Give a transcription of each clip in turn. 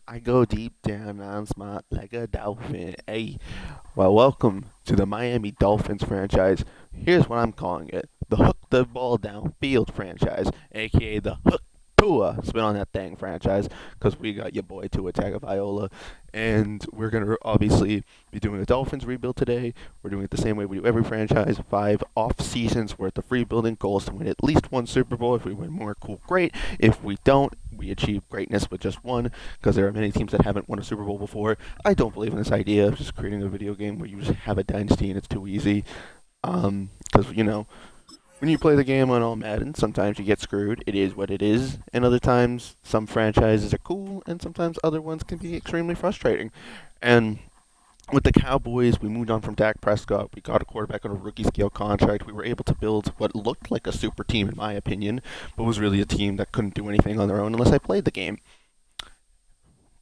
I go deep down, I'm smart like a dolphin. Hey, well, welcome to the Miami Dolphins franchise. Here's what I'm calling it: the Hook the Ball Downfield franchise, aka the HUCK-TUA Spin on That Thing franchise, because we got your boy Tua Tagovailoa, and we're gonna obviously be doing a Dolphins rebuild today. We're doing it the same way we do every franchise: 5 off seasons worth of rebuilding, goals to win at least one Super Bowl. If we win more, cool, great. If we don't, we achieve greatness with just one, because there are many teams that haven't won a Super Bowl before. I don't believe in this idea of just creating a video game where you just have a dynasty and it's too easy. Because, when you play the game on all Madden, sometimes you get screwed. It is what it is. And other times, some franchises are cool, and sometimes other ones can be extremely frustrating. And with the Cowboys, we moved on from Dak Prescott. We got a quarterback on a rookie scale contract. We were able to build what looked like a super team, in my opinion, but was really a team that couldn't do anything on their own unless I played the game.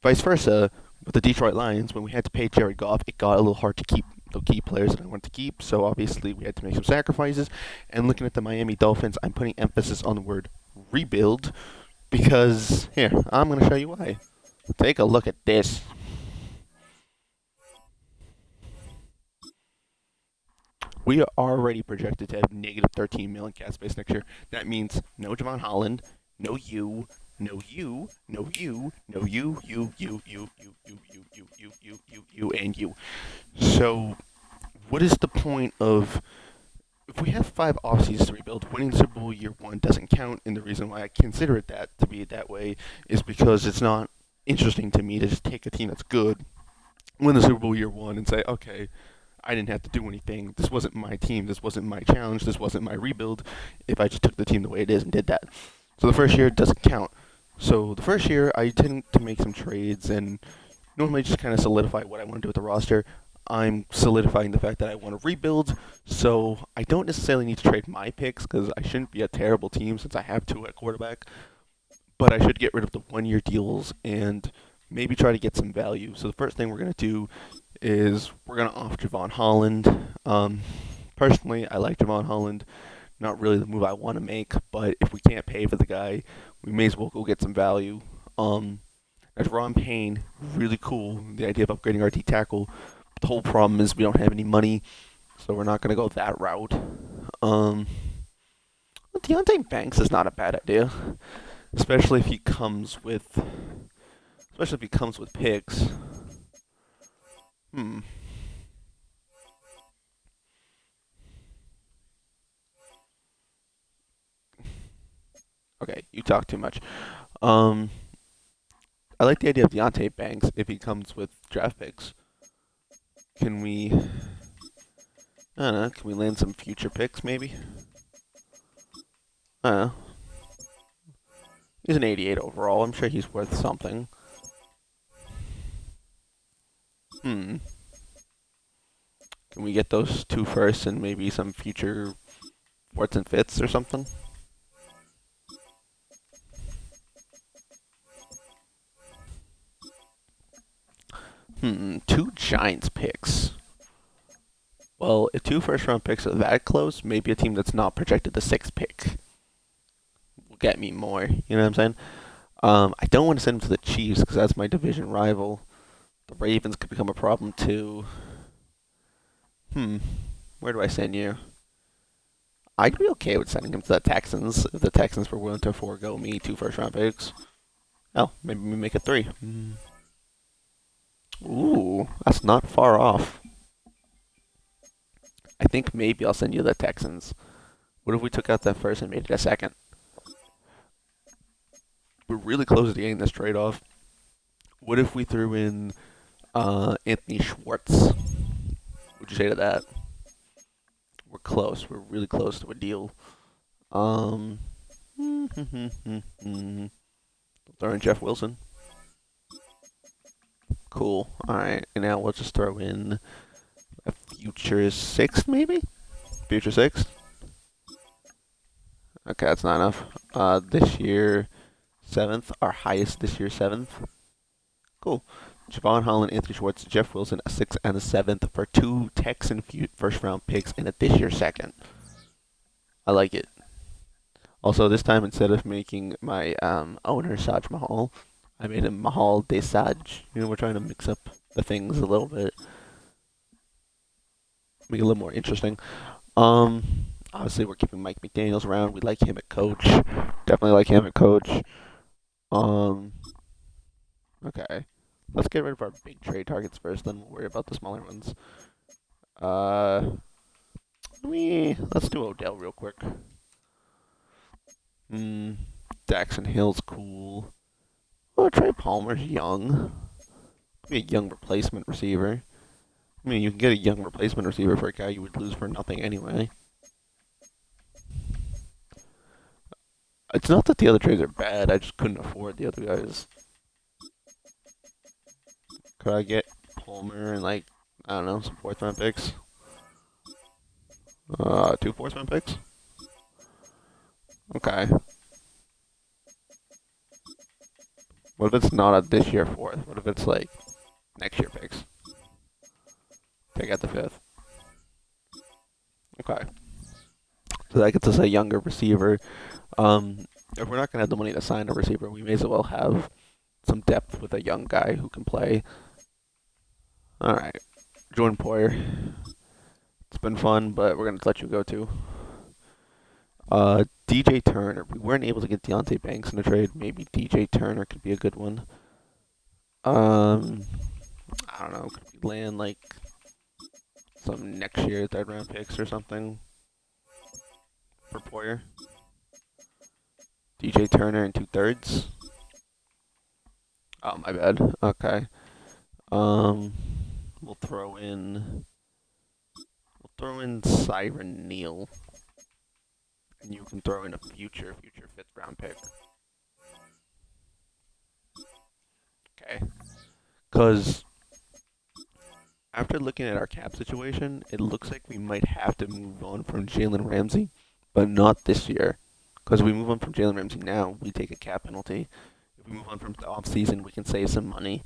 Vice versa, with the Detroit Lions, when we had to pay Jared Goff, it got a little hard to keep the key players that I wanted to keep. So obviously, we had to make some sacrifices. And looking at the Miami Dolphins, I'm putting emphasis on the word rebuild because here, I'm going to show you why. Take a look at this. We are already projected to have negative 13 million cap space next year. That means no Javon Holland, no you, no you, no you, no you, and you. So, what is the point of if we have 5 off seasons to rebuild? Winning the Super Bowl year one doesn't count, and the reason why I consider it that to be that way is because it's not interesting to me to just take a team that's good, win the Super Bowl year one, and say, okay, I didn't have to do anything. This wasn't my team. This wasn't my challenge. This wasn't my rebuild. If I just took the team the way it is and did that. So the first year doesn't count. So the first year, I tend to make some trades and normally just kind of solidify what I want to do with the roster. I'm solidifying the fact that I want to rebuild, so I don't necessarily need to trade my picks because I shouldn't be a terrible team since I have 2 at quarterback. But I should get rid of the 1 year deals and maybe try to get some value. So the first thing we're going to do is we're going to off Javon Holland. Personally, I like Javon Holland. Not really the move I want to make, but if we can't pay for the guy, we may as well go get some value. As Ron Payne, really cool. The idea of upgrading our D tackle. The whole problem is we don't have any money, so we're not going to go that route. Um, Deontay Banks is not a bad idea, especially if he comes with, picks. Hmm. Okay, you talk too much. Um, I like the idea of Deontay Banks if he comes with draft picks. Can we? I don't know. Can we land some future picks maybe? I don't know. He's an 88 overall. I'm sure he's worth something. Hmm. Can we get those 2 firsts and maybe some future fourths and fifths or something? Hmm. 2 Giants picks. Well, if 2 first round picks are that close, maybe a team that's not projected the 6th pick will get me more. You know what I'm saying? I don't want to send him to the Chiefs because that's my division rival. The Ravens could become a problem too. Hmm. Where do I send you? I'd be okay with sending him to the Texans if the Texans were willing to forego me 2 first round picks. Oh, maybe we make it 3. Ooh, that's not far off. I think maybe I'll send you the Texans. What if we took out that first and made it a second? We're really close to getting this trade off. What if we threw in Anthony Schwartz? What'd you say to that? We're close. We're really close to a deal. Um, throw in Jeff Wilson. Cool. All right, and now we'll just throw in a future 6th, maybe. Future 6th. Okay, that's not enough. This year 7th, our highest this year 7th. Cool. Javon Holland, Anthony Schwartz, Jeff Wilson, a 6th and a 7th for 2 Texan first round picks and a this year 2nd. I like it. Also, this time instead of making my owner Saj Mahal, I made him Mahal Desaj. We're trying to mix up the things a little bit, make it a little more interesting. Um, Obviously we're keeping Mike McDaniel's around. We like him at coach. Definitely like him at coach. Um, okay. Let's get rid of our big trade targets first, then we'll worry about the smaller ones. Let's do Odell real quick. Hmm, Jackson Hill's cool. Oh, Trey Palmer's young. Be a young replacement receiver. I mean, you can get a young replacement receiver for a guy you would lose for nothing anyway. It's not that the other trades are bad, I just couldn't afford the other guys. Could I get Palmer and, like, I don't know, some fourth round picks? Two fourth round picks? Okay. What if it's not a this year fourth? What if it's, like, next year picks? Take out the fifth. Okay. So that gets us a younger receiver. If we're not going to have the money to sign a receiver, we may as well have some depth with a young guy who can play. All right. Jordan Poyer. It's been fun, but we're going to let you go too. DJ Turner. We weren't able to get Deontay Banks in a trade. Maybe DJ Turner could be a good one. I don't know. Could we land like some next year third round picks or something for Poyer? DJ Turner in 2/3. Oh, my bad. Okay. We'll throw in Siren Neal, and you can throw in a future fifth round pick. Okay. Because after looking at our cap situation, it looks like we might have to move on from Jalen Ramsey, but not this year. Because we move on from Jalen Ramsey now, we take a cap penalty. If we move on from the off season, we can save some money,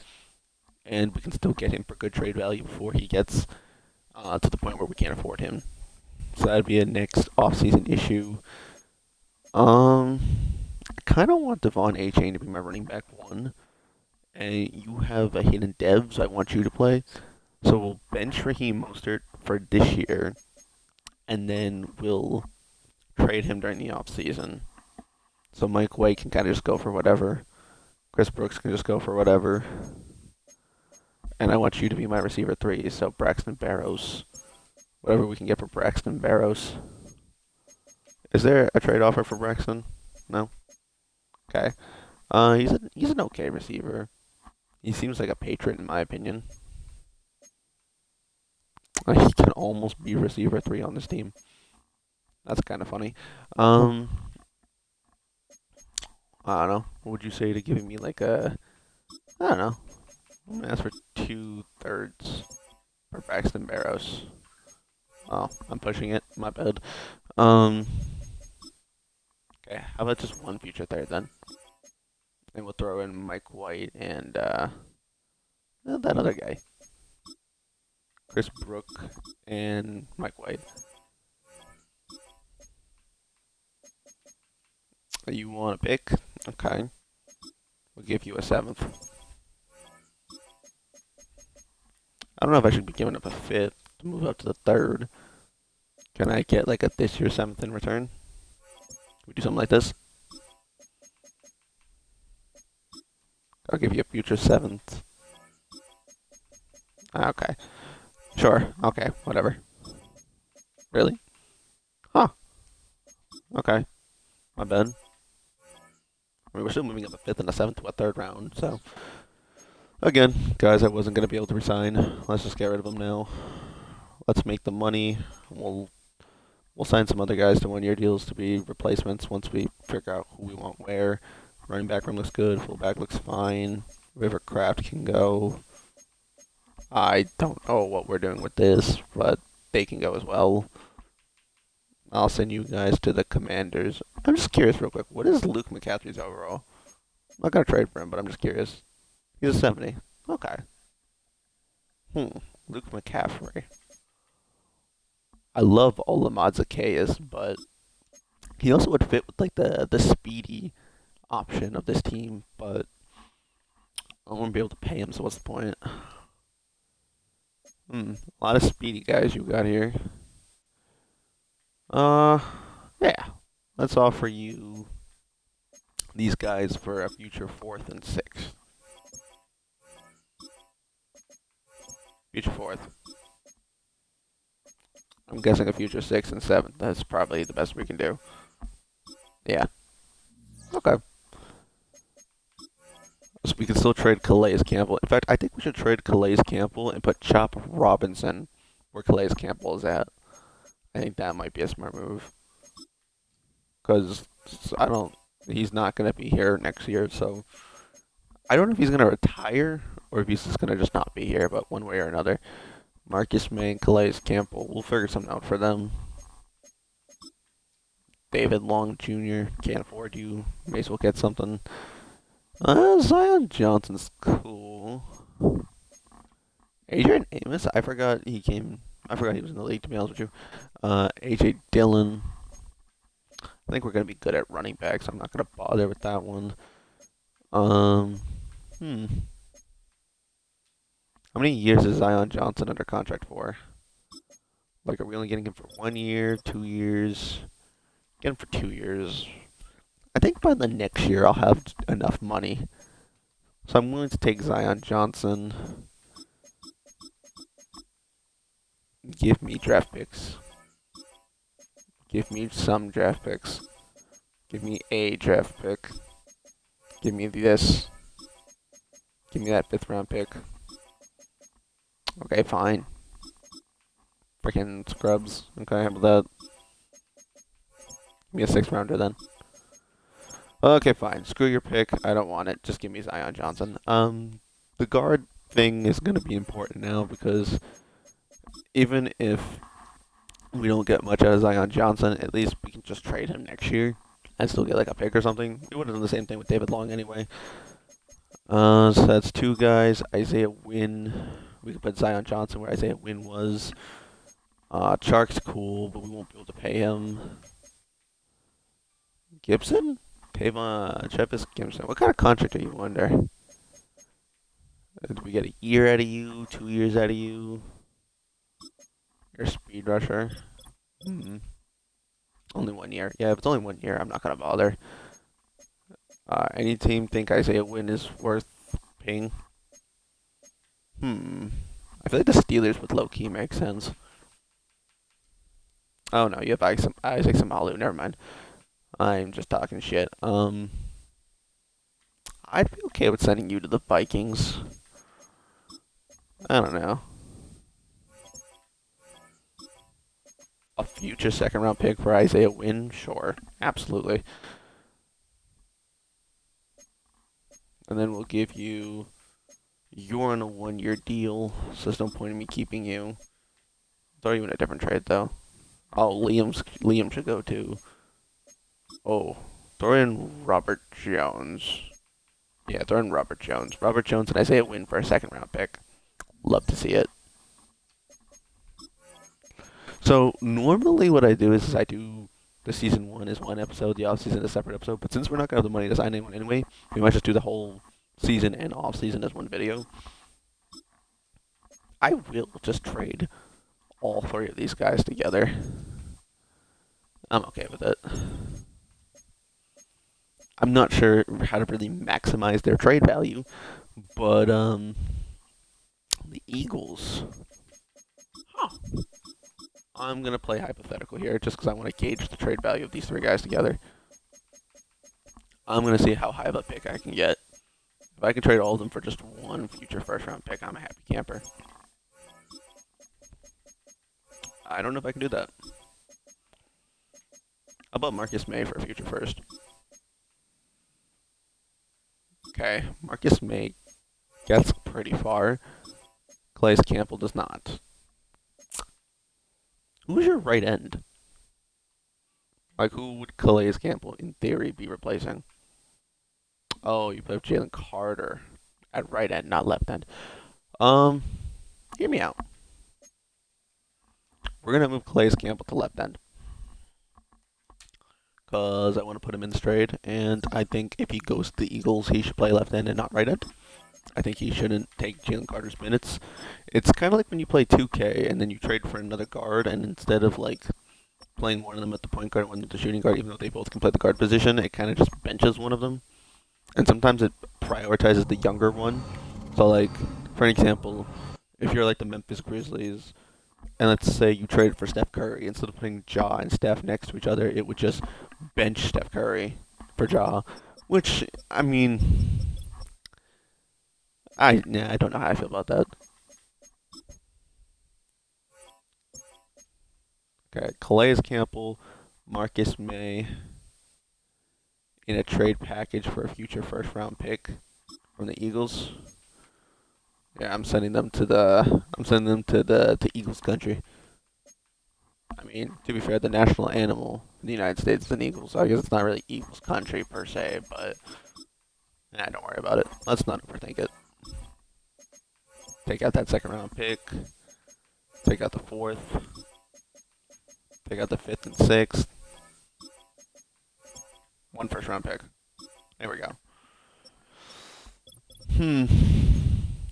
and we can still get him for good trade value before he gets to the point where we can't afford him. So that'd be a next off-season issue. I kind of want Devon A-Chain to be my running back one, and you have a hidden dev, so I want you to play. So we'll bench Raheem Mostert for this year, and then we'll trade him during the off-season. So Mike White can kind of just go for whatever. Chris Brooks can just go for whatever. And I want you to be my receiver 3, so Braxton Barrows. Whatever we can get for Braxton Barrows. Is there a trade offer for Braxton? No? Okay. He's an okay receiver. He seems like a patriot in my opinion. He can almost be receiver 3 on this team. That's kind of funny. I don't know. What would you say to giving me like a... I don't know. I'm going to ask for 2/3 for Braxton Barrows. Oh, I'm pushing it. My bad. Okay, how about just one future third then? And we'll throw in Mike White and that other guy. Chris Brook and Mike White. You want a pick? Okay. We'll give you a 7th. I don't know if I should be giving up a 5th to move up to the 3rd. Can I get like a this year 7th in return? Can we do something like this? I'll give you a future 7th. Okay. Sure. Okay. Whatever. Really? Huh. Okay. My bad. I mean, we're still moving up a 5th and a 7th to a 3rd round, so... Again, guys, I wasn't going to be able to resign. Let's just get rid of them now. Let's make the money. We'll sign some other guys to 1-year deals to be replacements once we figure out who we want where. Running back room looks good. Fullback looks fine. Rivercraft can go. I don't know what we're doing with this, but they can go as well. I'll send you guys to the Commanders. I'm just curious real quick. What is Luke McCaffrey's overall? I'm not going to trade for him, but I'm just curious. He's a 70. Okay. Luke McCaffrey. I love Olamide Zacchaeus, but he also would fit with like the speedy option of this team, but I won't be able to pay him, so what's the point? A lot of speedy guys you got here. Uh, yeah. Let's offer you these guys for a future 4th and 6th. Future 4th. I'm guessing a future 6th and 7th. That's probably the best we can do. Yeah. Okay. So we can still trade Calais Campbell. In fact, I think we should trade Calais Campbell and put Chop Robinson where Calais Campbell is at. I think that might be a smart move. Because he's not going to be here next year, so I don't know if he's going to retire or if he's just going to just not be here, but one way or another. Marcus May and Calais Campbell, we'll figure something out for them. David Long Jr., can't afford you, may as well get something. Zion Johnson's cool. Adrian Amos, I forgot he was in the league, to be honest with you. AJ Dillon. I think we're going to be good at running back, so I'm not going to bother with that one. How many years is Zion Johnson under contract for? Like, are we only getting him for 1 year, 2 years? Get him for 2 years. I think by the next year I'll have enough money. So I'm willing to take Zion Johnson. Give me draft picks. Give me some draft picks. Give me a draft pick. Give me this. Give me that 5th round pick. Okay, fine. Freaking scrubs. Okay, how about that? Give me a 6th rounder then. Okay, fine. Screw your pick. I don't want it. Just give me Zion Johnson. The guard thing is going to be important now because even if we don't get much out of Zion Johnson, at least we can just trade him next year and still get like a pick or something. We would have done the same thing with David Long anyway. So that's 2 guys. Isaiah Wynn. We could put Zion Johnson where Isaiah Wynn was. Chark's cool, but we won't be able to pay him. Gibson? Travis Gibson. What kind of contract are you under? Did we get a year out of you? 2 years out of you? You're a speed rusher. Only 1 year. Yeah, if it's only 1 year, I'm not going to bother. Any team think Isaiah Wynn is worth paying? I feel like the Steelers would low-key make sense. Oh no, you have Isaac Samalu. Never mind. I'm just talking shit. I'd be okay with sending you to the Vikings. I don't know. A future 2nd round pick for Isaiah Wynn? Sure. Absolutely. And then we'll give you... You're on a 1-year deal, so there's no point in me keeping you. Throw you in a different trade, though. Oh, Liam should go, too. Oh, throw in Robert Jones. Yeah, throw in Robert Jones. Robert Jones and Isaiah Wynn for a 2nd round pick. Love to see it. So, normally what I do is I do the season 1 is 1 episode, the off-season is a separate episode. But since we're not going to have the money to sign anyone anyway, we might just do the whole season and off-season as 1 video. I will just trade all 3 of these guys together. I'm okay with it. I'm not sure how to really maximize their trade value, but the Eagles. I'm going to play hypothetical here just because I want to gauge the trade value of these 3 guys together. I'm going to see how high of a pick I can get. If I can trade all of them for just 1 future 1st round pick, I'm a happy camper. I don't know if I can do that. How about Marcus May for a future 1st? Okay, Marcus May gets pretty far. Calais Campbell does not. Who's your right end? Like, who would Calais Campbell, in theory, be replacing? Oh, you play with Jalen Carter at right end, not left end. Hear me out. We're going to move Calais Campbell to left end. Because I want to put him in the trade, and I think if he goes to the Eagles, he should play left end and not right end. I think he shouldn't take Jalen Carter's minutes. It's kind of like when you play 2K and then you trade for another guard, and instead of like playing one of them at the point guard and one at the shooting guard, even though they both can play the guard position, it kind of just benches one of them. And sometimes it prioritizes the younger one. So, like, for an example, if you're like the Memphis Grizzlies, and let's say you traded for Steph Curry, instead of putting Ja and Steph next to each other, it would just bench Steph Curry for Ja. Which, I mean, I don't know how I feel about that. Okay, Calais Campbell, Marcus May in a trade package for a future first round pick from the Eagles. Yeah, I'm sending them to Eagles country. I mean, to be fair, the national animal in the United States is an eagle, so I guess it's not really Eagles country per se, but don't worry about it. Let's not overthink it. Take out that second round pick. Take out the fourth. Take out the fifth and sixth. One first round pick. There we go.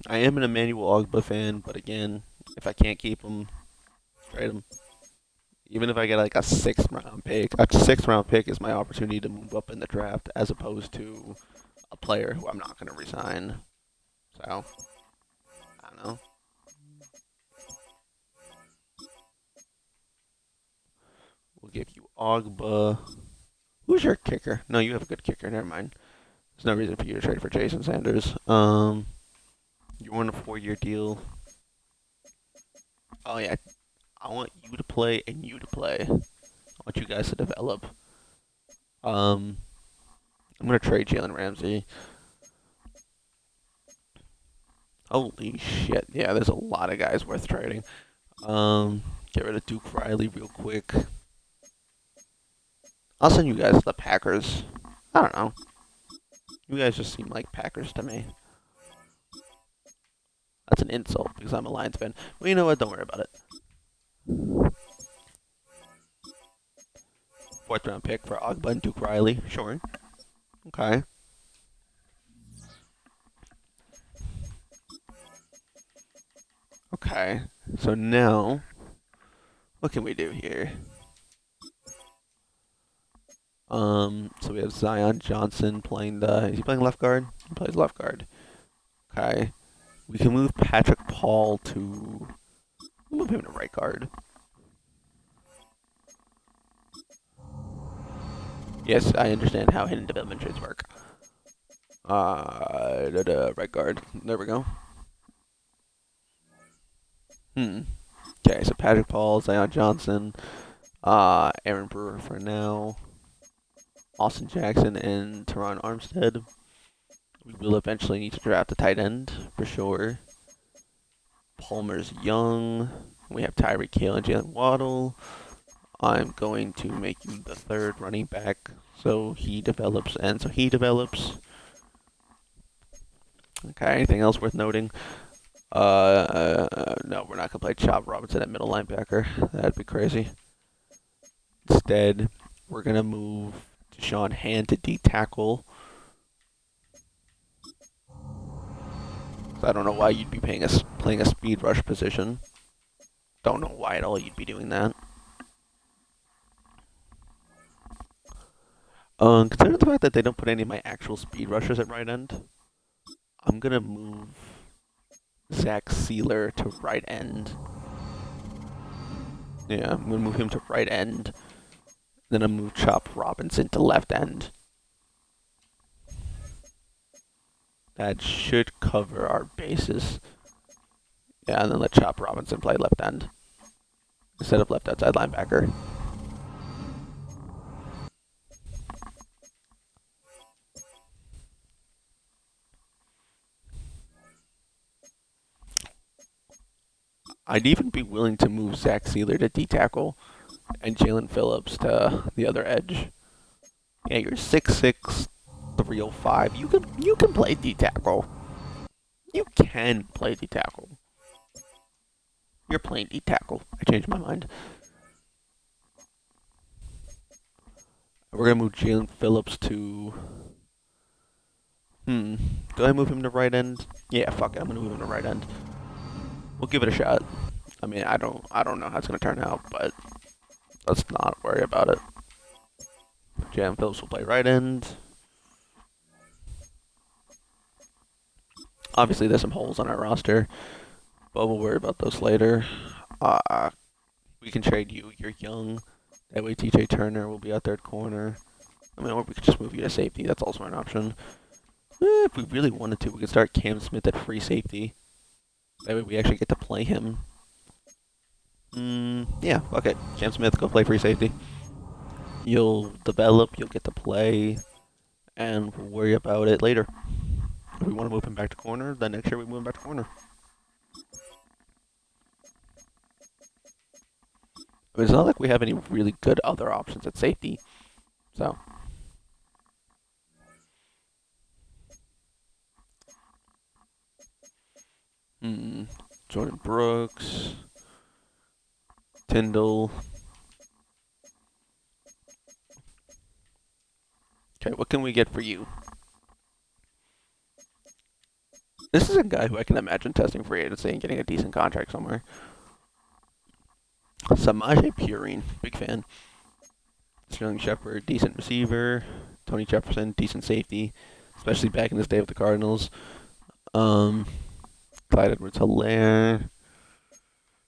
I am an Emmanuel Ogba fan, but again, if I can't keep him, trade him. Even if I get like a sixth round pick is my opportunity to move up in the draft as opposed to a player who I'm not going to resign. So, I don't know. We'll give you Ogba. Who's your kicker? No, you have a good kicker. Never mind. There's no reason for you to trade for Jason Sanders. You want a 4-year deal? Oh yeah, I want you to play and you to play. I want you guys to develop. I'm gonna trade Jalen Ramsey. Holy shit! Yeah, there's a lot of guys worth trading. Get rid of Duke Riley real quick. I'll send you guys to the Packers. I don't know. You guys just seem like Packers to me. That's an insult because I'm a Lions fan. Well, you know what? Don't worry about it. Fourth round pick for Ogba and Duke Riley. Sure. Okay. Okay. So now, what can we do here? So we have Zion Johnson playing is he playing left guard? He plays left guard. Okay. We can move Patrick Paul to, move him to right guard. Yes, I understand how hidden development trades work. Right guard. There we go. Okay, so Patrick Paul, Zion Johnson, Aaron Brewer for now, Austin Jackson, and Teron Armstead. We will eventually need to draft a tight end for sure. Palmer's young. We have Tyreek Hill and Jalen Waddle. I'm going to make you the third running back so he develops and so he develops. Okay, anything else worth noting? No, we're not gonna play Chop Robinson at middle linebacker. That'd be crazy. Instead, we're gonna move Deshaun Hand to D tackle. I don't know why you'd be playing a speed rush position. Don't know why at all you'd be doing that. Considering the fact that they don't put any of my actual speed rushers at right end, I'm gonna move Zach Sealer to right end. Yeah, I'm gonna move him to right end. Then I'm gonna move Chop Robinson to left end. That should cover our bases. Yeah, and then let Chop Robinson play left end instead of left outside linebacker. I'd even be willing to move Zach Sealer to D tackle and Jalen Phillips to the other edge. Yeah, you're 6'6", 305. You can play D tackle. You can play D tackle. You're playing D tackle. I changed my mind. We're gonna move Jalen Phillips to. Do I move him to right end? Yeah, fuck it. I'm gonna move him to right end. We'll give it a shot. I mean, I don't know how it's gonna turn out, but let's not worry about it. Jam Phillips will play right end. Obviously, there's some holes on our roster, but we'll worry about those later. We can trade you. You're young. That way, TJ Turner will be out there at corner. I mean, or we could just move you to safety. That's also an option. If we really wanted to, we could start Cam Smith at free safety. That way, we actually get to play him. Yeah, okay. Cam Smith, go play free safety. You'll develop, you'll get to play, and we'll worry about it later. If we want to move him back to corner, then next year we move him back to corner. But it's not like we have any really good other options at safety. So. Jordan Brooks. Tyndall. Okay, what can we get for you? This is a guy who I can imagine testing free agency and getting a decent contract somewhere. Samaje Perine, big fan. Sterling Shepard, decent receiver. Tony Jefferson, decent safety, especially back in his day with the Cardinals. Clyde Edwards-Helaire.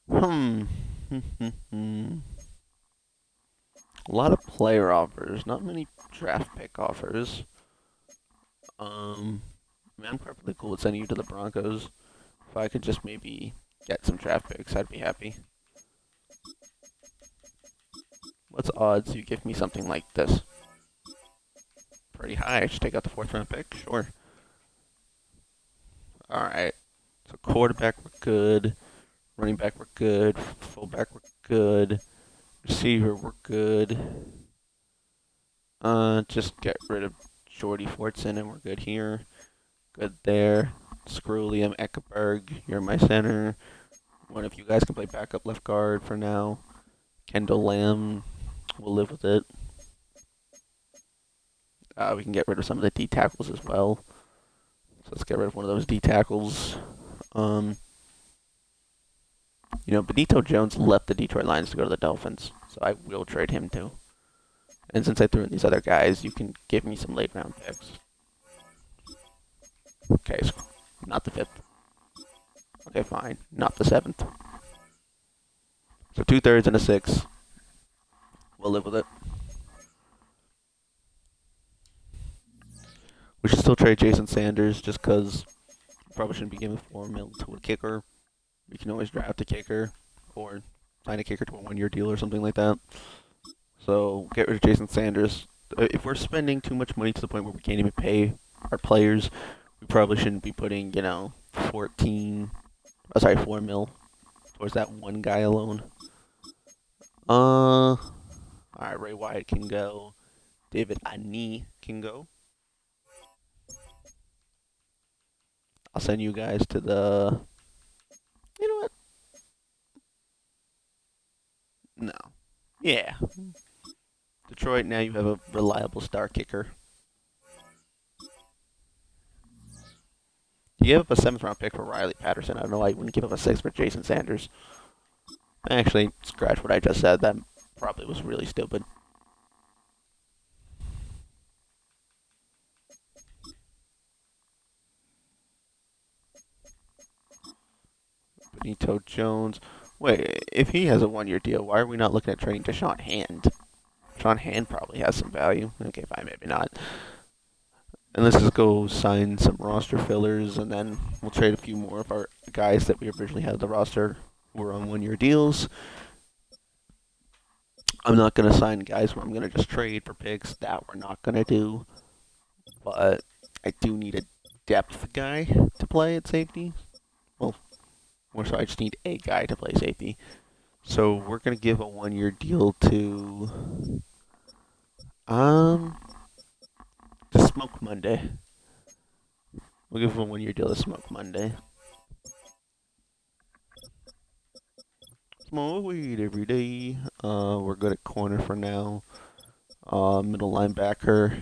A lot of player offers, not many draft pick offers. I'm perfectly cool with sending you to the Broncos. If I could just maybe get some draft picks, I'd be happy. What's odds you give me something like this? Pretty high. I should take out the 4th round pick? Sure. Alright. So quarterback, we're good. Running back, we're good. Fullback, we're good. Receiver, we're good. Just get rid of Jordy Fortson and we're good here. Good there. Screw Liam Eckerberg. You're my center. One of you guys can play backup left guard for now. Kendall Lamb. We'll live with it. We can get rid of some of the D tackles as well. So let's get rid of one of those D tackles. Benito Jones left the Detroit Lions to go to the Dolphins, so I will trade him too. And since I threw in these other guys, you can give me some late round picks. Okay, so not the 5th. Okay, fine. Not the 7th. So 2/3 and a 6. We'll live with it. We should still trade Jason Sanders just because we probably shouldn't be giving $4 million to a kicker. We can always draft a kicker or sign a kicker to a 1-year deal or something like that. So get rid of Jason Sanders. If we're spending too much money to the point where we can't even pay our players, we probably shouldn't be putting, 4 mil towards that one guy alone. Alright, Ray Wyatt can go. David Ani can go. I'll send you guys to the... You know what? No. Yeah. Detroit, now you have a reliable star kicker. You gave up a 7th round pick for Riley Patterson. I don't know why you wouldn't give up a 6th for Jason Sanders. Actually, scratch what I just said. That probably was really stupid. Benito Jones. Wait, if he has a 1-year deal, why are we not looking at trading to Sean Hand? Sean Hand probably has some value. Okay, fine, maybe not. And let's just go sign some roster fillers, and then we'll trade a few more of our guys that we originally had the roster who were on 1-year deals. I'm not going to sign guys where I'm going to just trade for picks. That we're not going to do. But I do need a depth guy to play at safety. Well, more so I just need a guy to play safety. So we're going to give a 1-year deal to... to Smoke Monday. We'll give him a 1-year deal to Smoke Monday. Smoke weed every day. We're good at corner for now. Middle linebacker.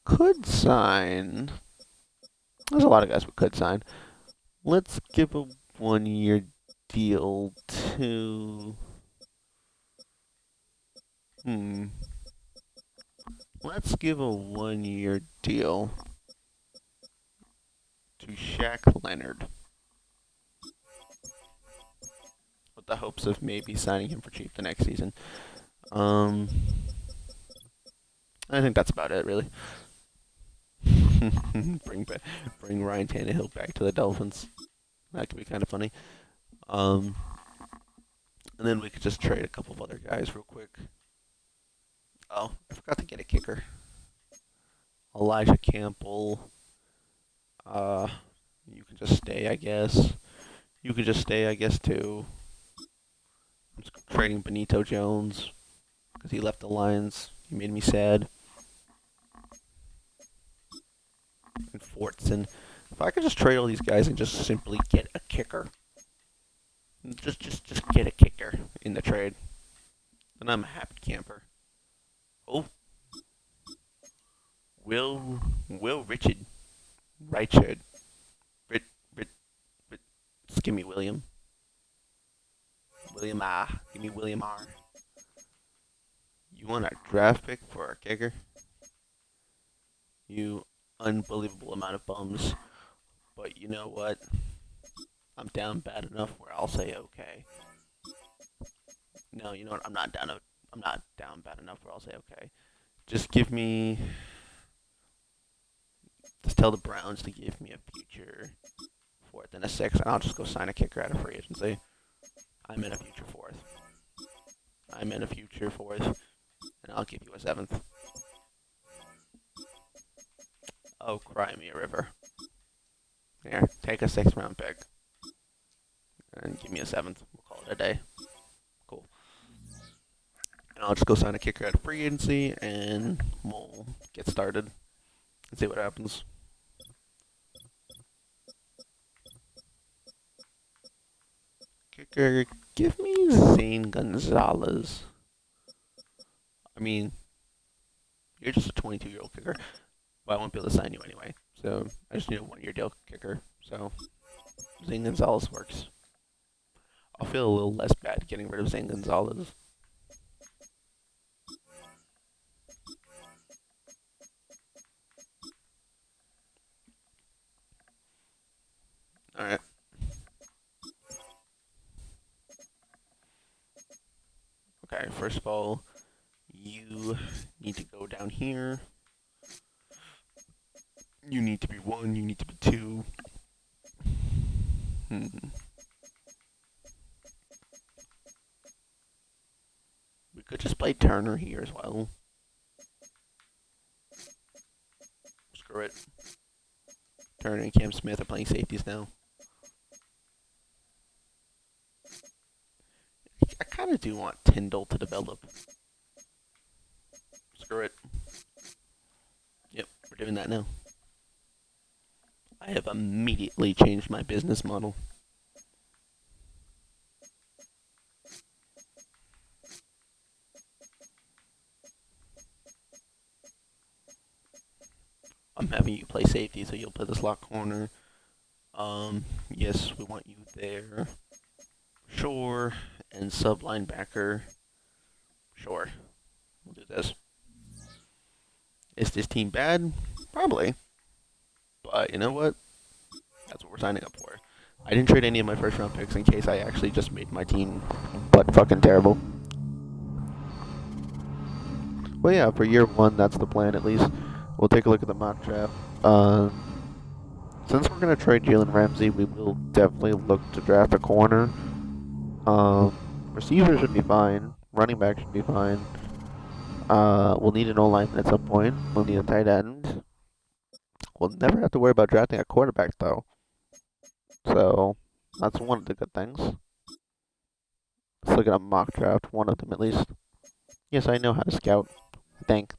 could sign. There's a lot of guys we could sign. Let's give a 1-year deal to. Hmm. Let's give a 1-year deal to Shaq Leonard with the hopes of maybe signing him for cheap the next season. Um, I think that's about it, really. bring bring Ryan Tannehill back to the Dolphins. That could be kind of funny. Um, and then we could just trade a couple of other guys real quick. Oh, I forgot to get a kicker. Elijah Campbell. Uh, you can just stay, I guess. You could just stay, I guess, too. I'm just trading Benito Jones because he left the Lions. He made me sad. And Fortson. If I could just trade all these guys and just simply get a kicker, just get a kicker in the trade, then I'm a happy camper. Oh, Will Richard, Rit, Rit, Rit, just give me William R. Give me William R. You want a draft pick for a kicker? You unbelievable amount of bums. But you know what? I'm down bad enough where I'll say okay. No, you know what? I'm not down bad enough where I'll say okay. Just give me. Just tell the Browns to give me a future fourth and a sixth, and I'll just go sign a kicker out of free agency. I'm in a future fourth. I'm in a future fourth, and I'll give you a seventh. Oh, cry me a river. Here, take a 6th-round pick, and give me a seventh. We'll call it a day. Cool. And I'll just go sign a kicker out of free agency, and we'll get started and see what happens. Kicker, give me Zane Gonzalez. I mean, you're just a 22-year-old kicker, but I won't be able to sign you anyway. So I just need a 1-year deal kicker. So Zane Gonzalez works. I'll feel a little less bad getting rid of Zane Gonzalez. Alright. Okay, first of all, you need to go down here. You need to be 1, you need to be 2. We could just play Turner here as well. Screw it. Turner and Cam Smith are playing safeties now. I kind of do want Tyndall to develop. Screw it. Yep, we're doing that now. I have immediately changed my business model. I'm having you play safety, so you'll play the slot corner. Yes, we want you there. Sure. And sub linebacker. Sure. We'll do this. Is this team bad? Probably. But you know what? That's what we're signing up for. I didn't trade any of my first round picks in case I actually just made my team butt fucking terrible. Well, yeah, for year 1, that's the plan at least. We'll take a look at the mock draft. Since we're going to trade Jalen Ramsey, we will definitely look to draft a corner. Receiver should be fine. Running back should be fine. We'll need an O-lineman at some point. We'll need a tight end. We'll never have to worry about drafting a quarterback, though. So, that's one of the good things. Let's look at a mock draft, one of them at least. Yes, I know how to scout. Thank.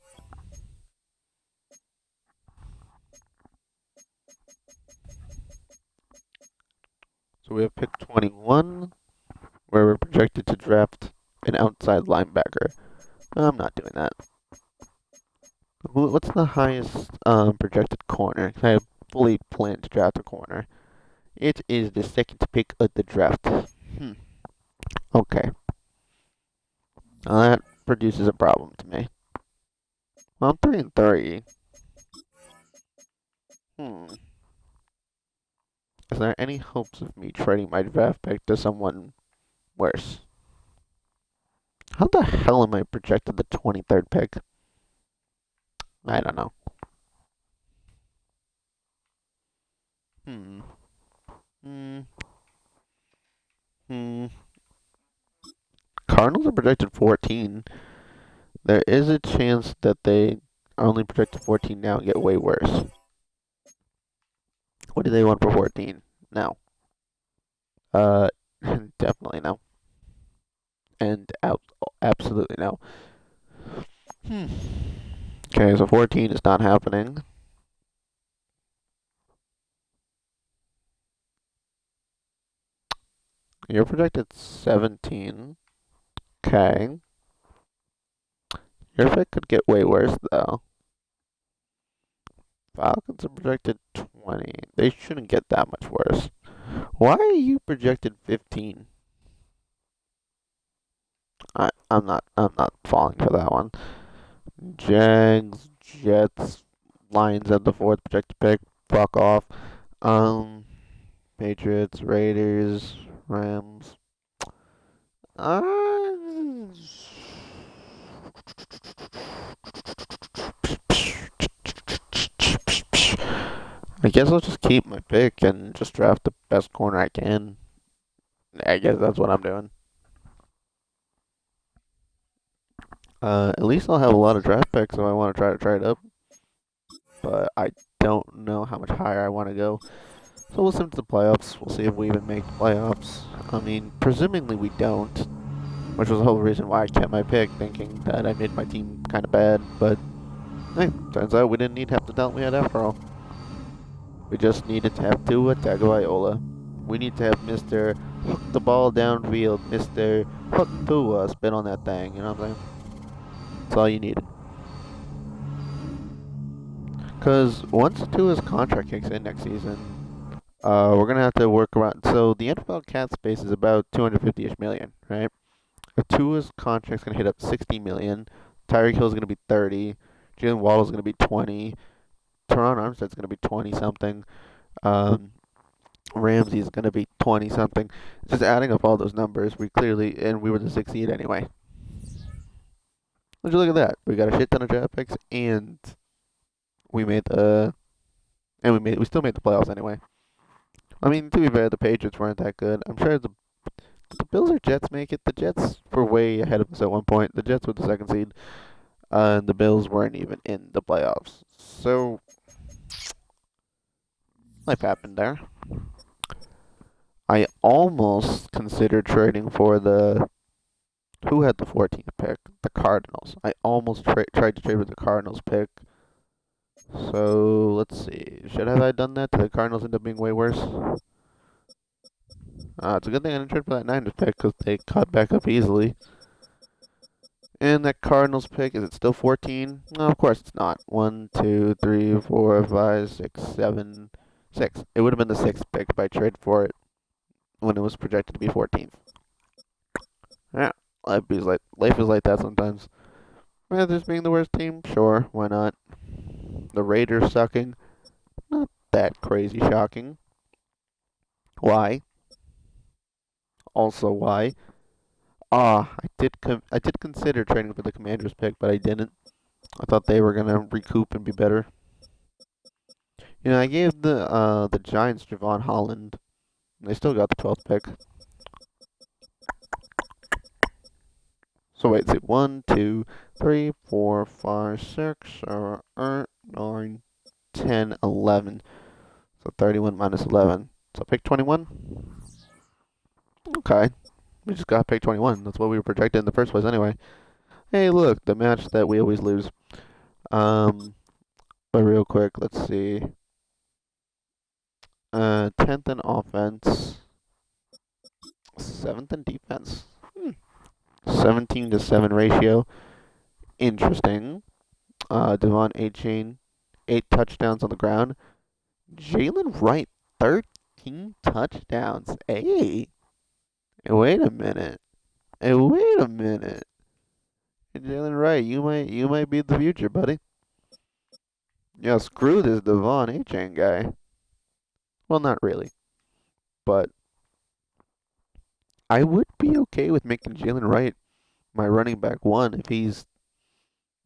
So we have pick 21, where we're projected to draft an outside linebacker. I'm not doing that. What's the highest projected corner? 'Cause I fully plan to draft a corner. It is the second pick of the draft. Okay. Now that produces a problem to me. Well, I'm 3-3. Hmm. Is there any hopes of me trading my draft pick to someone worse? How the hell am I projected the 23rd pick? I don't know. Hmm. Hmm. Hmm. Cardinals are projected 14. There is a chance that they are only projected 14 now and get way worse. What do they want for 14? No. Uh, definitely no. And absolutely no. Hmm. Okay, so 14 is not happening. You're projected 17. Okay. Your pick could get way worse, though. Falcons are projected 20. They shouldn't get that much worse. Why are you projected 15? I'm not falling for that one. Jags, Jets, Lions at the fourth projected pick. Fuck off. Um, Patriots, Raiders, Rams. Uh, I guess I'll just keep my pick and just draft the best corner I can. I guess that's what I'm doing. At least I'll have a lot of draft picks if I want to try to trade up. But I don't know how much higher I want to go. So we'll send to the playoffs. We'll see if we even make the playoffs. I mean, presumably we don't, which was the whole reason why I kept my pick, thinking that I made my team kind of bad. But hey, turns out we didn't need half the talent we had after all. We just needed to have Tua Tagovailoa. We need to have Mr. Hook the ball downfield, Mr. Hook Tua spin on that thing. You know what I'm saying? That's all you needed. Because once Tua's contract kicks in next season, we're gonna have to work around. So the NFL cap space is about 250-ish million, right? If Tua's contract's gonna hit up 60 million, Tyreek Hill's gonna be 30, Jalen Waddle's gonna be 20, Teron Armstead's gonna be 20 something, um, Ramsey's gonna be 20 something. Just adding up all those numbers, we were the 6th seed anyway. Would you look at that? We got a shit ton of draft picks, and we made the we still made the playoffs anyway. I mean, to be fair, the Patriots weren't that good. I'm sure the Bills or Jets make it. The Jets were way ahead of us at one point. The Jets were the 2nd seed, and the Bills weren't even in the playoffs. So life happened there. I almost considered trading for the who had the 14th pick? The Cardinals. I almost tried to trade with the Cardinals pick. So let's see. Should have I done that? Did the Cardinals end up being way worse? It's a good thing I didn't trade for that Niners pick because they caught back up easily. And that Cardinals pick, is it still 14? No, of course it's not. 1, 2, 3, 4, 5, 6, 7, 6. It would have been the 6th pick if I traded for it when it was projected to be 14th. Yeah, life is like that sometimes. Panthers being the worst team, sure, why not? The Raiders sucking, not that crazy shocking. Why? Also, why? I did consider trading for the Commanders pick, but I didn't. I thought they were gonna recoup and be better. You know, I gave the Giants Javon Holland. And they still got the 12th pick. So wait, see, 1, 2, 3, 4, 5, 6, 7, 8, 9, 10, 11. So 31 minus 11. So pick 21. Okay, we just got pick 21. That's what we were projected in the first place, anyway. Hey, look, the match that we always lose. But real quick, let's see. 10th in offense, 7th in defense. 17-7 ratio. Interesting. Devon A-Chain, 8 touchdowns on the ground. Jalen Wright, 13 touchdowns. Hey, wait a minute. Hey, wait a minute. Jalen Wright, you might be the future, buddy. Yeah, screw this Devon A-Chain guy. Well, not really, but I would be okay with making Jalen Wright my running back one if he's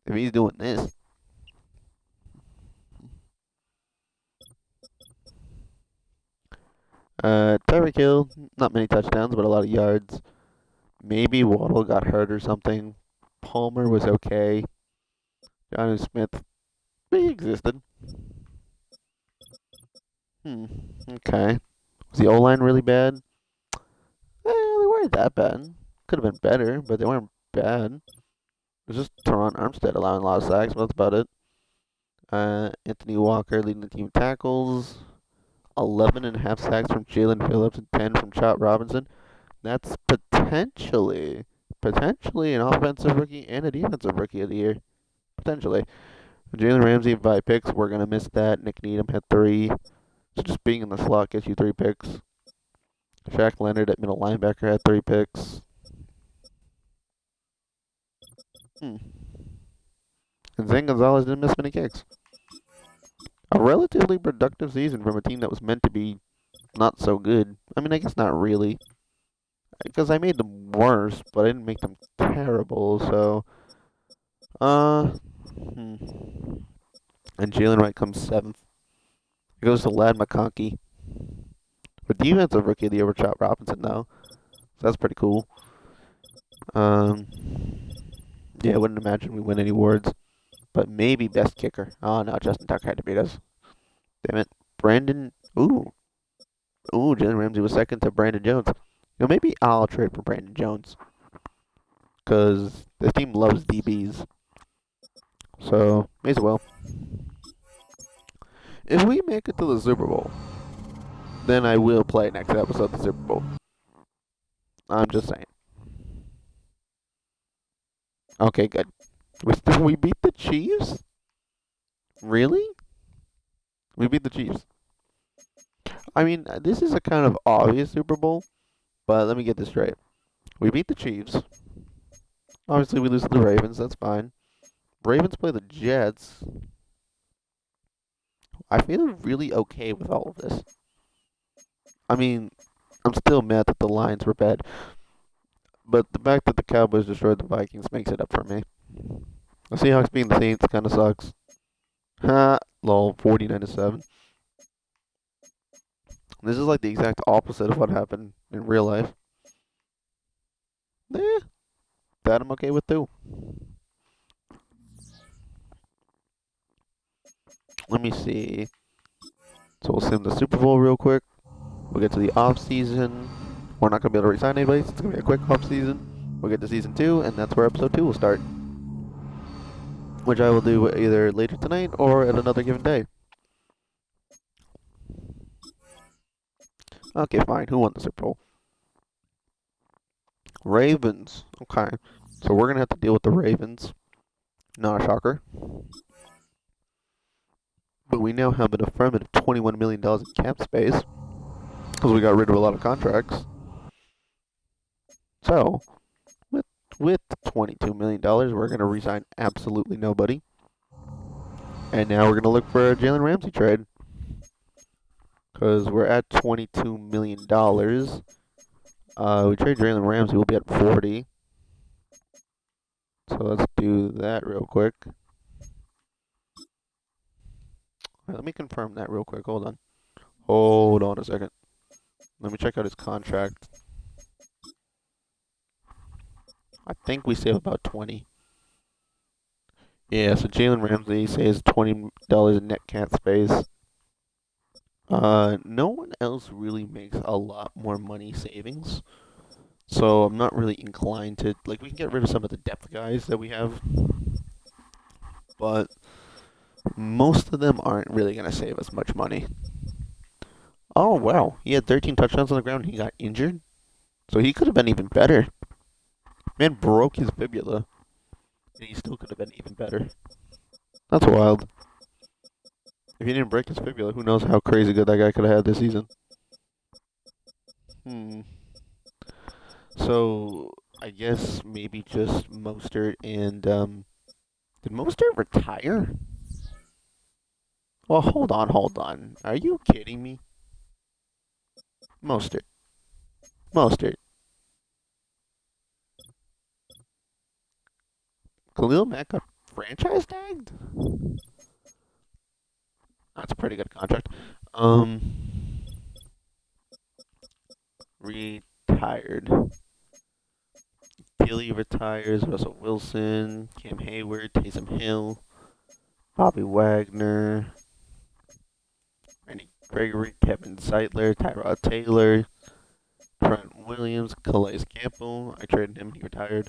doing this. Tyreek Hill, not many touchdowns, but a lot of yards. Maybe Waddle got hurt or something. Palmer was okay. Johnny Smith, he existed. Hmm. Okay. Was the O line really bad? They weren't that bad. Could have been better, but they weren't bad. It was just Teron Armstead allowing a lot of sacks, but that's about it. Anthony Walker leading the team in tackles. 11.5 sacks from Jalen Phillips and 10 from Chot Robinson. That's potentially an offensive rookie and a defensive rookie of the year. Potentially. Jalen Ramsey, 5 picks. We're going to miss that. Nick Needham had 3. So just being in the slot gets you 3 picks. Shaq Leonard at middle linebacker had 3 picks. And Zane Gonzalez didn't miss many kicks. A relatively productive season from a team that was meant to be not so good. I mean, I guess not really. Because I made them worse, but I didn't make them terrible, so... Hmm. And Jalen Wright comes 7th. It goes to Lad McConkey. But defensive rookie of the year over Chop Robinson, though. So that's pretty cool. Yeah, I wouldn't imagine we win any awards. But maybe best kicker. Oh, no, Justin Tucker had to beat us. Damn it. Brandon... Ooh, Jalen Ramsey was second to Brandon Jones. Maybe I'll trade for Brandon Jones. Because this team loves DBs. So, may as well. If we make it to the Super Bowl, then I will play next episode of the Super Bowl. I'm just saying. Okay, good. We beat the Chiefs? Really? We beat the Chiefs. I mean, this is a kind of obvious Super Bowl, but let me get this straight. We beat the Chiefs. Obviously, we lose to the Ravens. That's fine. Ravens play the Jets. I feel really okay with all of this. I mean, I'm still mad that the Lions were bad, but the fact that the Cowboys destroyed the Vikings makes it up for me. The Seahawks being the Saints kind of sucks. Ha, lol, 49-7. This is like the exact opposite of what happened in real life. Eh, that I'm okay with too. Let me see. So we'll sim the Super Bowl real quick. We'll get to the off season. We're not gonna be able to resign anybody. So it's gonna be a quick off season. We'll get to season 2, and that's where episode 2 will start, which I will do either later tonight or at another given day. Okay, fine. Who won the Super Bowl? Ravens. Okay. So we're gonna have to deal with the Ravens. Not a shocker. But we now have an affirmative $21 million in cap space because we got rid of a lot of contracts. So, with $22 million, we're going to resign absolutely nobody. And now we're going to look for a Jalen Ramsey trade because we're at $22 million. We trade Jalen Ramsey, we'll be at 40. So let's do that real quick. Let me confirm that real quick. Hold on. Hold on a second. Let me check out his contract. I think we save about 20. Yeah, so Jalen Ramsey saves $20 in net cap space. No one else really makes a lot more money savings. So I'm not really inclined to, like, we can get rid of some of the depth guys that we have. But most of them aren't really going to save us much money. Oh, wow. He had 13 touchdowns on the ground and he got injured? So he could have been even better. Man broke his fibula. And he still could have been even better. That's wild. If he didn't break his fibula, who knows how crazy good that guy could have had this season. Hmm. So I guess maybe just Mostert and did Mostert retire? Well, hold on, hold on. Are you kidding me? Mostert, Mostert, Khalil Mack got franchise tagged? That's a pretty good contract. Um, Retired. Gilly retires. Russell Wilson, Cam Hayward, Taysom Hill, Bobby Wagner, Randy Gregory, Kevin Zeitler, Tyrod Taylor, Trent Williams, Calais Campbell. I traded him. He retired.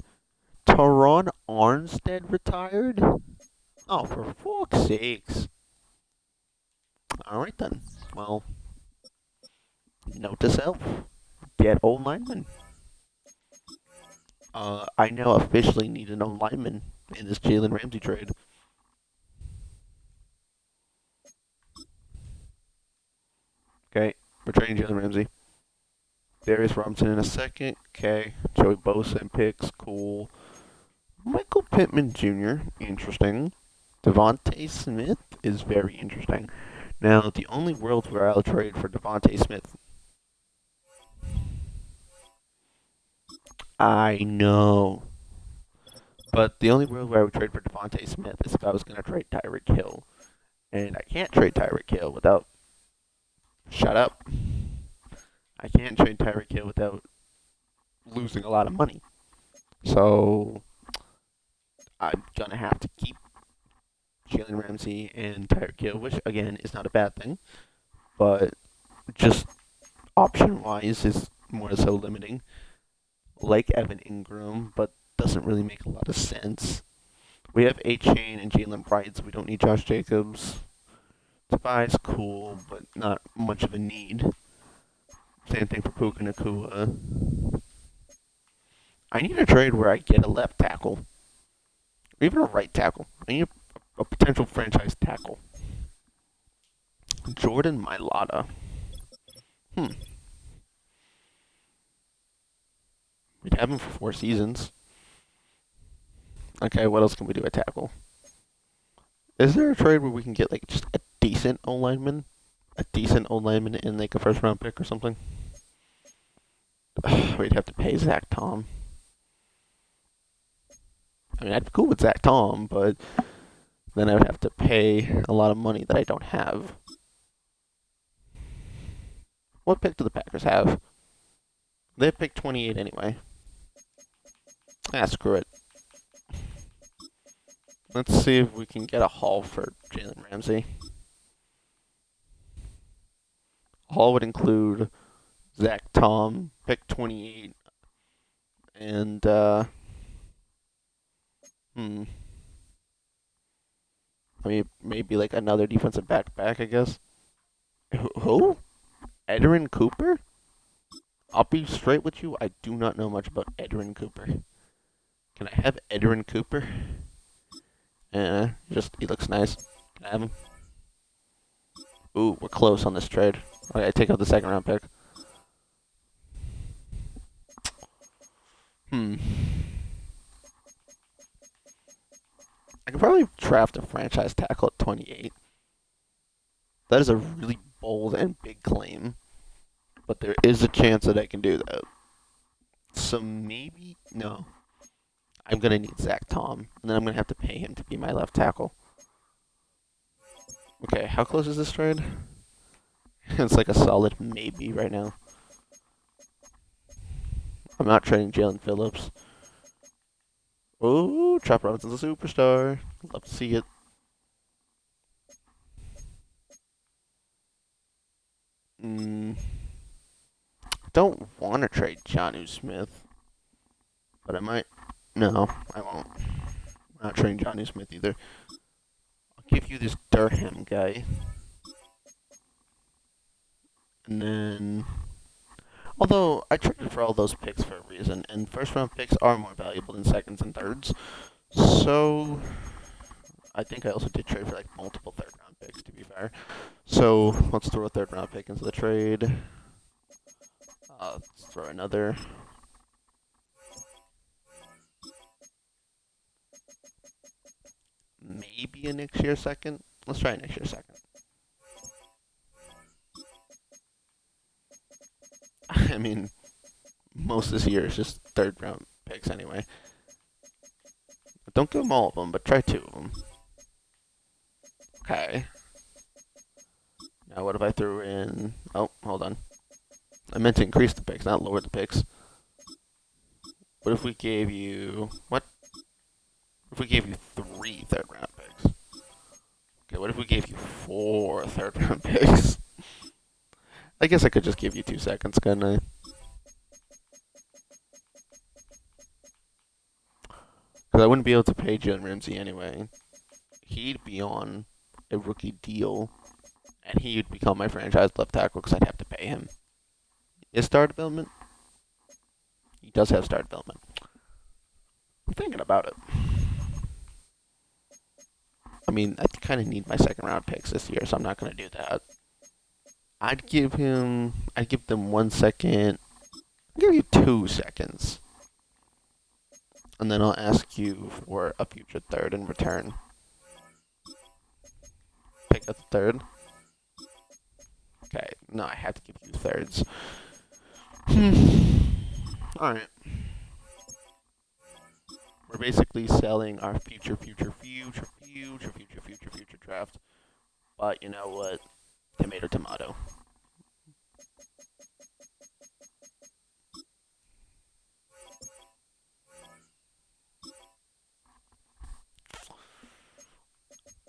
Teron Armstead retired. Oh, for fuck's sakes! All right then. Well, note to self: get old lineman. I now officially need an old lineman in this Jalen Ramsey trade. Okay, we're trading Jalen Ramsey. Darius Robinson in a second. Okay, Joey Bosa and picks. Cool. Michael Pittman Jr. Interesting. Devontae Smith is very interesting. Now, the only world where I'll trade for Devontae Smith, I know, but the only world where I would trade for Devontae Smith is if I was going to trade Tyreek Hill, and I can't trade Tyreek Hill without. Shut up. I can't trade Tyreek Hill without losing a lot of money. So I'm gonna have to keep Jalen Ramsey and Tyreek Hill, which again is not a bad thing, but just option wise is more so limiting. Like Evan Ingram, but doesn't really make a lot of sense. We have A Chain and Jalen Wright, so we don't need Josh Jacobs. Tobias cool, but not much of a need. Same thing for Puka Nakua. I need a trade where I get a left tackle, or even a right tackle. I need a potential franchise tackle. Jordan Mailata. Hmm. We'd have him for 4 seasons. Okay, what else can we do at tackle? Is there a trade where we can get like just a decent O lineman? A decent O lineman in like a first round pick or something? We'd have to pay Zach Tom. I mean, I'd be cool with Zach Tom, but then I would have to pay a lot of money that I don't have. What pick do the Packers have? They have pick 28 anyway. Ah, screw it. Let's see if we can get a haul for Jalen Ramsey. Haul would include Zach Tom, pick 28, and I mean maybe like another defensive back, I guess. Who? Edrin Cooper? I'll be straight with you. I do not know much about Edrin Cooper. Can I have Edrin Cooper? Just he looks nice. Can I have him? Ooh, we're close on this trade. Okay, I take out the second round pick. I could probably draft a franchise tackle at 28. That is a really bold and big claim, but there is a chance that I can do that. So maybe no. I'm gonna need Zach Tom, and then I'm gonna have to pay him to be my left tackle. Okay, how close is this trade? It's like a solid maybe right now. I'm not trading Jalen Phillips. Oh, Chop Robinson's a superstar. Love to see it. Don't want to trade Jonnu Smith, but I might. No, I won't. I'm not trading Jonnu Smith either. I'll give you this Durham guy. And then. Although, I traded for all those picks for a reason, and first round picks are more valuable than seconds and thirds. So. I think I also did trade for like multiple third round picks, to be fair. So let's throw a third round pick into the trade. Let's throw another. Maybe a next year second. Let's try a next year second. I mean, most of this year is just third round picks anyway. Don't give them all of them, but try 2 of them. Okay. Now what if I threw in... Oh, hold on. I meant to increase the picks, not lower the picks. What if we gave you... What? What if we gave you 3 third round picks? Okay, what if we gave you 4 third round picks? I guess I could just give you 2 seconds, couldn't I? Because I wouldn't be able to pay Jalen Ramsey anyway. He'd be on a rookie deal, and he would become my franchise left tackle because I'd have to pay him. Is star development? He does have star development. I'm thinking about it. I mean, I kind of need my second round picks this year, so I'm not going to do that. I'd give them 1 second. I'll give you 2 seconds. And then I'll ask you for a future third in return. Pick up the third. Okay, no, I have to give you thirds. Alright. We're basically selling our future draft. But you know what? Tomato.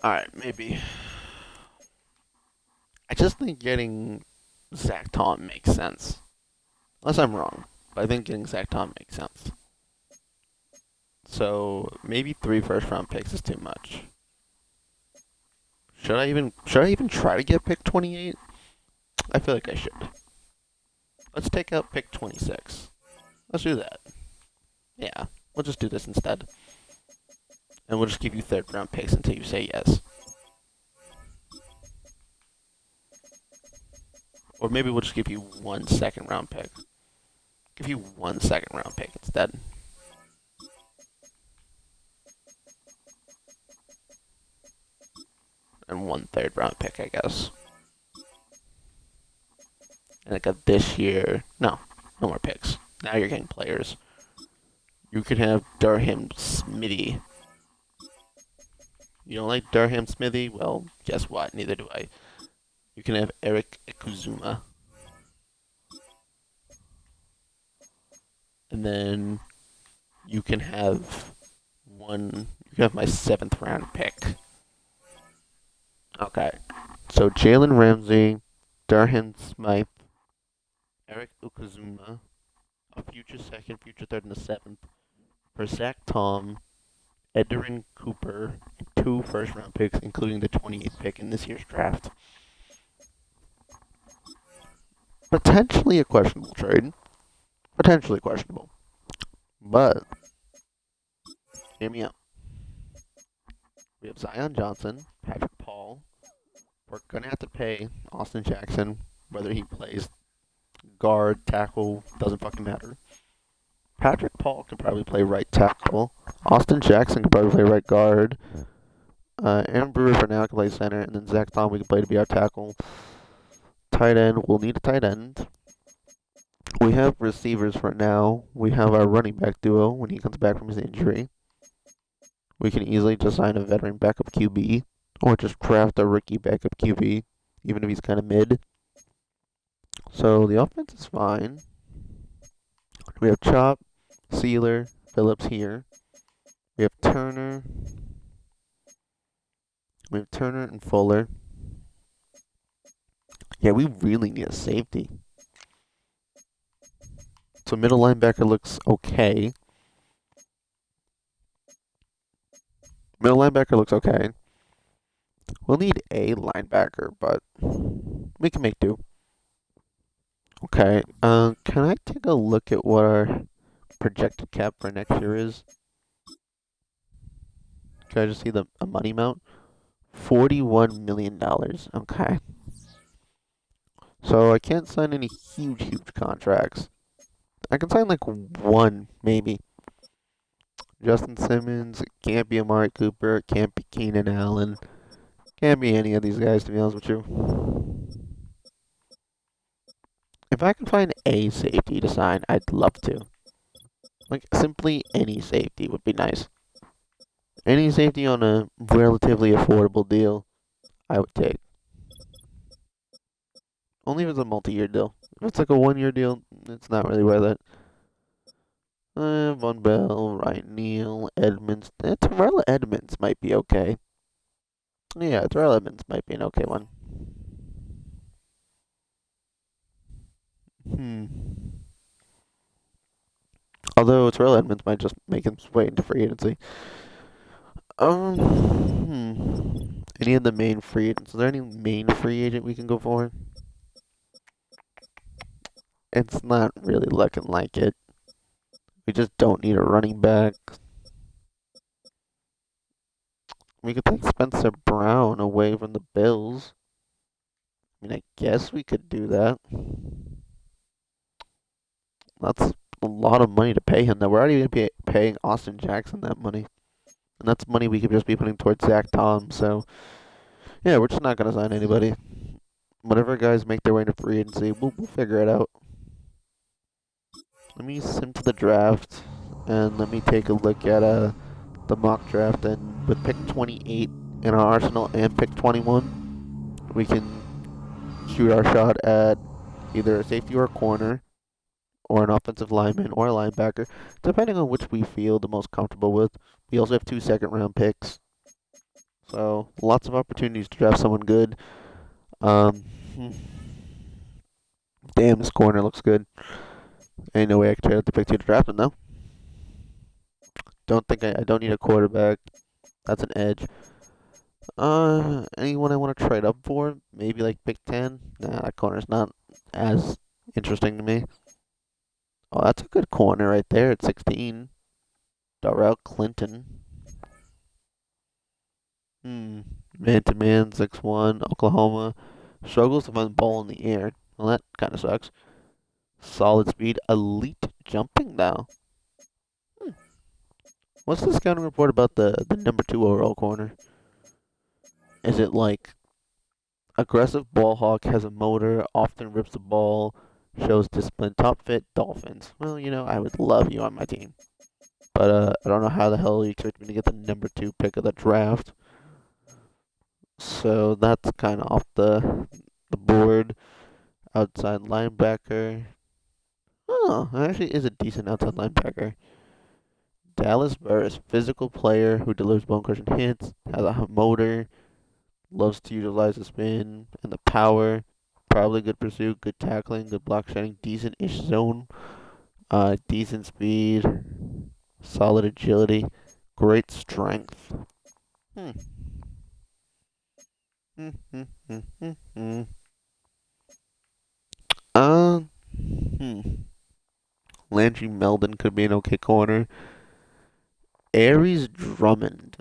Alright, maybe. I just think getting Zach Tom makes sense. Unless I'm wrong. But I think getting Zach Tom makes sense. So maybe 3 first round picks is too much. Should I even try to get pick 28? I feel like I should. Let's take out pick 26. Let's do that. Yeah, we'll just do this instead. And we'll just give you third round picks until you say yes. Or maybe we'll just give you 1 second round pick. Give you 1 second round pick instead. And 1 third round pick, I guess. And like this year, no more picks. Now you're getting players. You could have Durham Smithy. You don't like Durham Smithy? Well, guess what? Neither do I. You can have Eric Ikuzuma. And then you can have my 7th round pick. Okay. So Jalen Ramsey, Durham Smythe, Eric Ukazuma, a future second, future third, and a 7th for Zach Tom, Edrin Cooper, and 2 first round picks, including the 28th pick in this year's draft. Potentially a questionable trade. Potentially questionable. But, hear me out. We have Zion Johnson, Patrick Paul. We're going to have to pay Austin Jackson, whether he plays guard, tackle, doesn't fucking matter. Patrick Paul could probably play right tackle. Austin Jackson could probably play right guard. Aaron Brewer for now can play center, and then Zach Tom we can play to be our tackle. Tight end, we'll need a tight end. We have receivers for now. We have our running back duo when he comes back from his injury. We can easily just sign a veteran backup QB, or just draft a rookie backup QB, even if he's kind of mid. So the offense is fine. We have Chop, Sealer, Phillips here. We have Turner. We have Turner and Fuller. Yeah, we really need a safety. So middle linebacker looks okay. Middle linebacker looks okay. We'll need a linebacker, but we can make do. Okay, can I take a look at what our projected cap for next year is? Can I just see the a money amount? $41 million. Okay. So I can't sign any huge contracts. I can sign like one, maybe. Justin Simmons. It can't be Amari Cooper. It can't be Keenan Allen. Can't be any of these guys, to be honest with you. If I can find a safety to sign, I'd love to. Like, simply any safety would be nice. Any safety on a relatively affordable deal, I would take. Only if it's a multi-year deal. If it's like a one-year deal, it's not really worth it. Von Bell, Ryan Neal, Edmonds. Terrell Edmonds might be okay. Yeah, Terrell Edmonds might be an okay one. Hmm. Although Terrell Edmonds might just make him way into free agency. Any of the main free agents? Is there any main free agent we can go for? It's not really looking like it. We just don't need a running back. We could take Spencer Brown away from the Bills. I mean, I guess we could do that. That's a lot of money to pay him. Though we're already going to be paying Austin Jackson that money. And that's money we could just be putting towards Zach Tom. So, yeah, we're just not going to sign anybody. Whatever guys make their way into free agency, we'll figure it out. Let me sim to the draft, and let me take a look at the mock draft. And with pick 28 in our arsenal and pick 21, we can shoot our shot at either a safety or a corner, or an offensive lineman or a linebacker, depending on which we feel the most comfortable with. We also have 2 second-round picks, so lots of opportunities to draft someone good. Damn, this corner looks good. Ain't no way I can trade out the pick 2 to draft him, though. Don't think I don't need a quarterback. That's an edge. Anyone I want to trade up for? Maybe like pick 10? Nah, that corner's not as interesting to me. Oh, that's a good corner right there at 16. Darrell Clinton. Man to man, 6'1", Oklahoma. Struggles to find the ball in the air. Well, that kind of sucks. Solid speed. Elite jumping, though. What's the scouting report about the number 2 overall corner? Is it like aggressive ball hawk, has a motor, often rips the ball, shows discipline, top fit, Dolphins? Well, I would love you on my team. But I don't know how the hell you expect me to get the number 2 pick of the draft. So that's kind of off the board. Outside linebacker. Oh, actually is a decent outside linebacker. Dallas Burris, physical player who delivers bone crushing hits, has a motor, loves to utilize the spin and the power. Probably good pursuit, good tackling, good block shedding, decent-ish zone, decent speed, solid agility, great strength. Hmm. Uh, Landry Meldon could be an okay corner. Aries Drummond.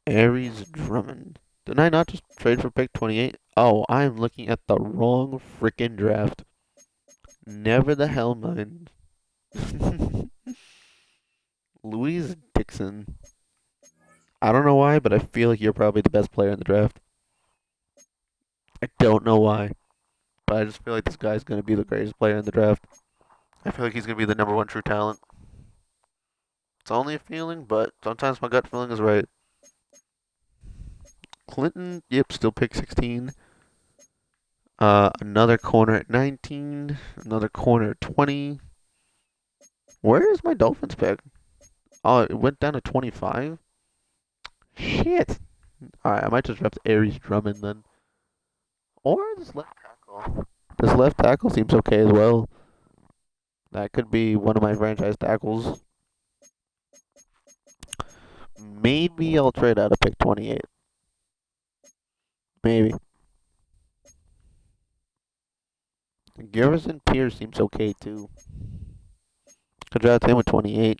Aries Drummond. Did I not just trade for pick 28? Oh, I'm looking at the wrong freaking draft. Never the hell mind. Louise Dixon. I don't know why, but I feel like you're probably the best player in the draft. I don't know why, but I just feel like this guy's going to be the greatest player in the draft. I feel like he's going to be the number 1 true talent. It's only a feeling, but sometimes my gut feeling is right. Clinton, yep, still pick 16. Another corner at 19. Another corner at 20. Where is my Dolphins pick? Oh, it went down to 25? Shit. Alright, I might just draft Aries Drummond then. Or this left tackle. This left tackle seems okay as well. That could be one of my franchise tackles. Maybe I'll trade out a pick 28. Maybe. Garrison Pierce seems okay too. Could draft him with 28.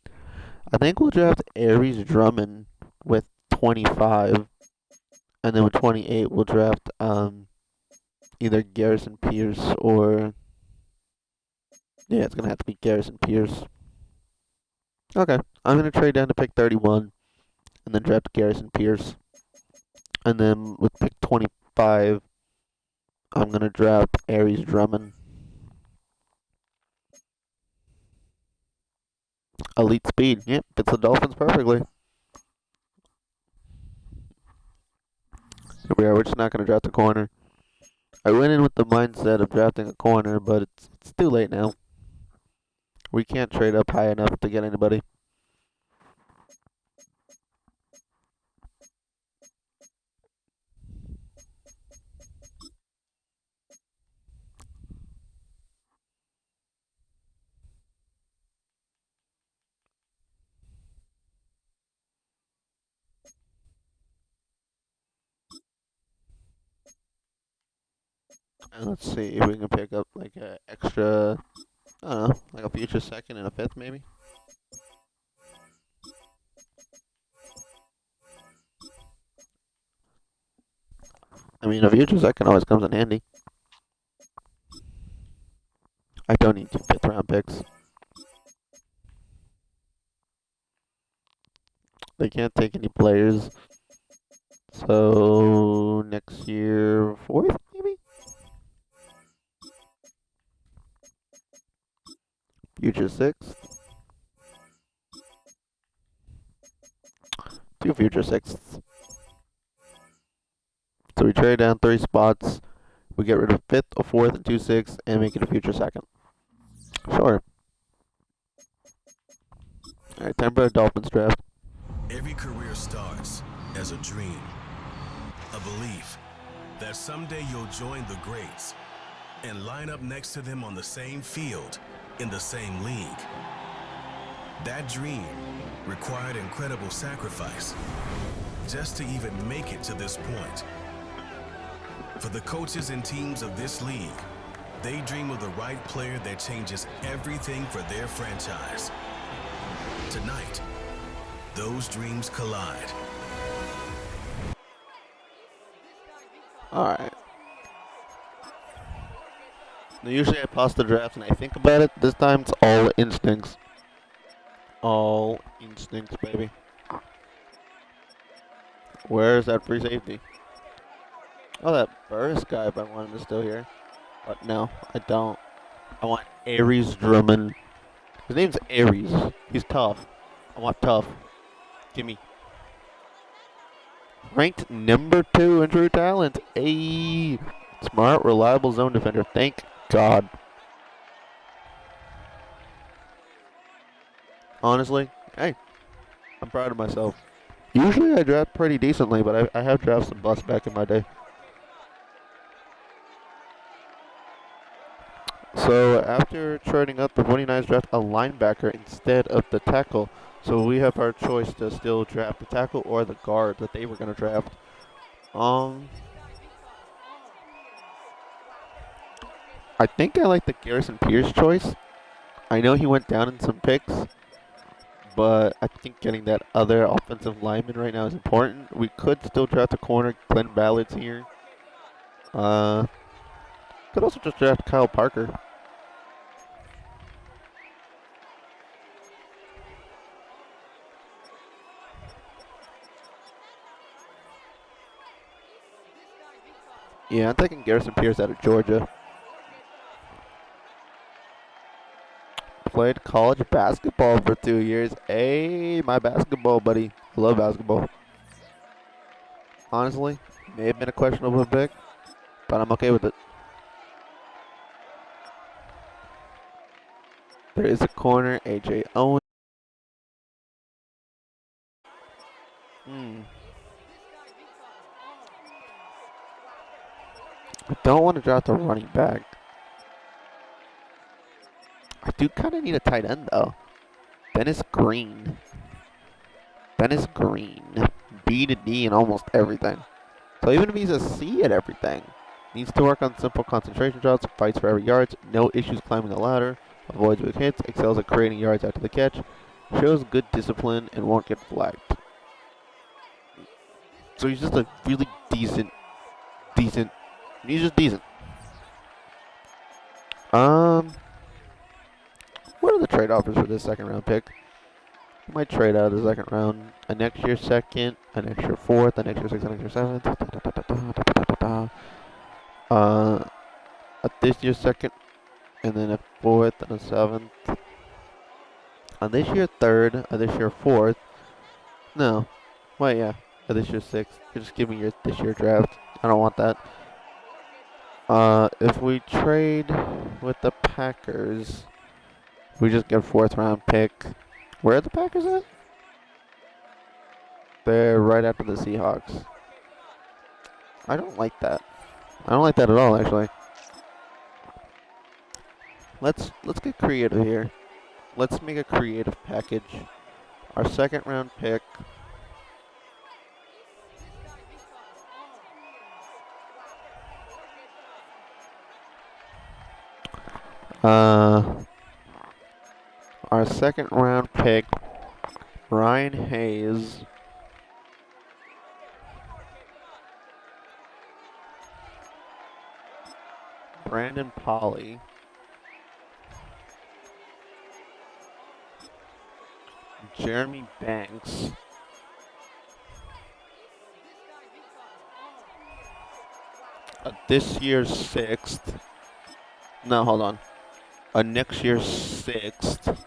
I think we'll draft Aries Drummond with 25, and then with 28 we'll draft either Garrison Pierce or yeah, it's gonna have to be Garrison Pierce. Okay, I'm gonna trade down to pick 31 and then draft Garrison Pierce, and then with pick 25 I'm gonna draft Aries Drummond. Elite speed. Yep, fits the Dolphins perfectly. Here we are. We're just not going to draft a corner. I went in with the mindset of drafting a corner, but it's too late now. We can't trade up high enough to get anybody. And let's see if we can pick up like a extra, I don't know, like a future second and a fifth maybe. I mean, a future second always comes in handy. I don't need 2 5th-round picks. They can't take any players. So next year, 4th maybe? Future 6th. 2 future 6ths. So we trade down 3 spots. We get rid of 5th, a 4th, and 2 6ths, and make it a future second. Sure. Alright, time for a Dolphins draft. Every career starts as a dream, a belief that someday you'll join the greats and line up next to them on the same field, in the same league. That dream required incredible sacrifice just to even make it to this point. For the coaches and teams of this league, they dream of the right player that changes everything for their franchise. Tonight, those dreams collide. Alright. Now, usually I pause the draft and I think about it. This time it's all instincts. All instincts, baby. Where's that free safety? Oh, that Burris guy, if I want him to still here. But no, I don't. I want Aries Drummond. His name's Aries. He's tough. I want tough. Gimme. Ranked number 2 in true talent. A smart, reliable zone defender. Thank God. Honestly, hey, I'm proud of myself. Usually I draft pretty decently, but I have drafted some busts back in my day. So after trading up, the 49ers draft a linebacker instead of the tackle. So we have our choice to still draft the tackle or the guard that they were going to draft. I think I like the Garrison Pierce choice. I know he went down in some picks, but I think getting that other offensive lineman right now is important. We could still draft a corner. Glenn Ballard's here. Could also just draft Kyle Parker. Yeah, I'm taking Garrison Pierce out of Georgia. Played college basketball for 2 years. Hey, my basketball buddy. Love basketball. Honestly, may have been a questionable pick, but I'm okay with it. There is a corner, AJ Owen. I don't want to draft a running back. I do kind of need a tight end, though. Dennis Green. Dennis Green. B to D in almost everything. So even if he's a C at everything, needs to work on simple concentration shots, fights for every yards, no issues climbing the ladder, avoids big hits, excels at creating yards after the catch, shows good discipline, and won't get flagged. So he's just a really decent. He's just decent. Um, what are the trade offers for this second round pick? I might trade out of the second round. A next year second, a next year fourth, a next year sixth, a next year seventh. A this year second, and then a fourth and a seventh. A this year third, a this year fourth. No, wait, yeah, a this year sixth. You just give me your this year draft. I don't want that. If we trade with the Packers, we just get fourth round pick. Where are the Packers at? They're right after the Seahawks. I don't like that. I don't like that at all, actually. Let's get creative here. Let's make a creative package. Our second round pick. Our second round pick, Ryan Hayes. Brandon Polly. Jeremy Banks. This year's sixth. No, hold on. A next year's sixth.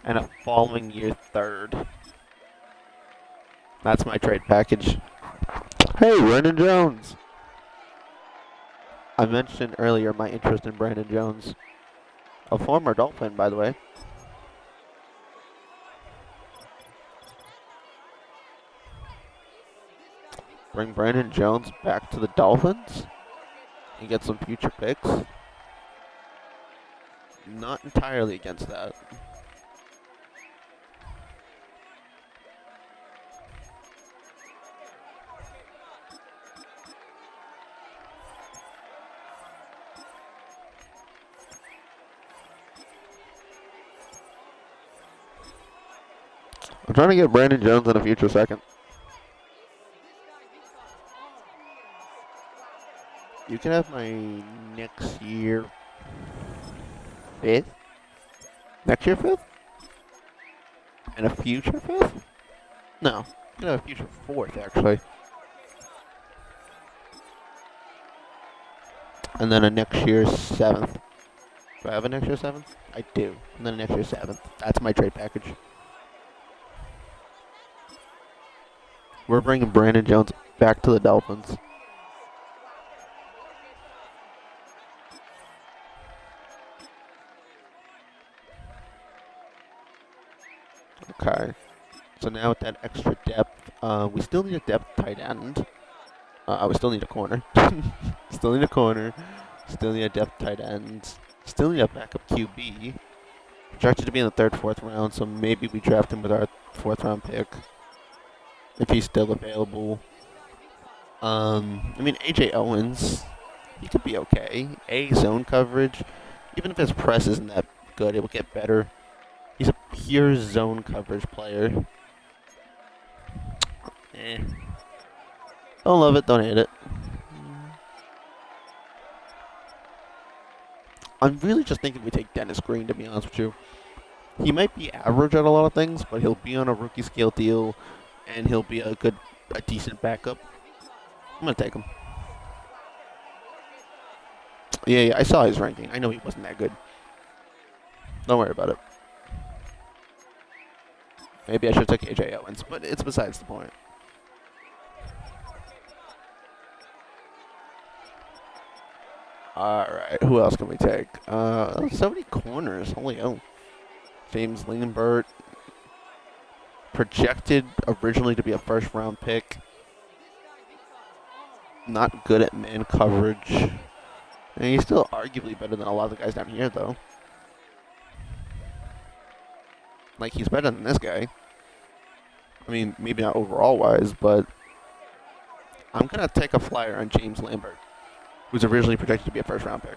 And a following year third. That's my trade package. Hey, Brandon Jones. I mentioned earlier my interest in Brandon Jones. A former Dolphin, by the way. Bring Brandon Jones back to the Dolphins and get some future picks. Not entirely against that. I'm trying to get Brandon Jones in a future second. You can have my next year fifth? Next year fifth? And a future fifth? No, you can have a future fourth, actually. And then a next year seventh. Do I have a next year seventh? I do. And then a next year seventh. That's my trade package. We're bringing Brandon Jones back to the Dolphins. Okay. So now with that extra depth, we still need a depth tight end. We still need a corner. Still need a corner. Still need a depth tight end. Still need a backup QB. Projected to be in the third, fourth round, so maybe we draft him with our fourth round pick. If he's still available. I mean, AJ Owens, he could be okay. Zone coverage. Even if his press isn't that good, it will get better. He's a pure zone coverage player. Don't love it, don't hate it. I'm really just thinking we take Dennis Green, to be honest with you. He might be average at a lot of things, but he'll be on a rookie scale deal, and he'll be a decent backup. I'm gonna take him. Yeah, I saw his ranking. I know he wasn't that good. Don't worry about it. Maybe I should have took AJ Owens, but it's besides the point. Alright, who else can we take? So many corners. Holy hell. James Leonbert. Projected originally to be a first round pick. Not good at man coverage. And he's still arguably better than a lot of the guys down here, though. Like, he's better than this guy. I mean, maybe not overall wise, but I'm going to take a flyer on James Lambert, who's originally projected to be a first round pick.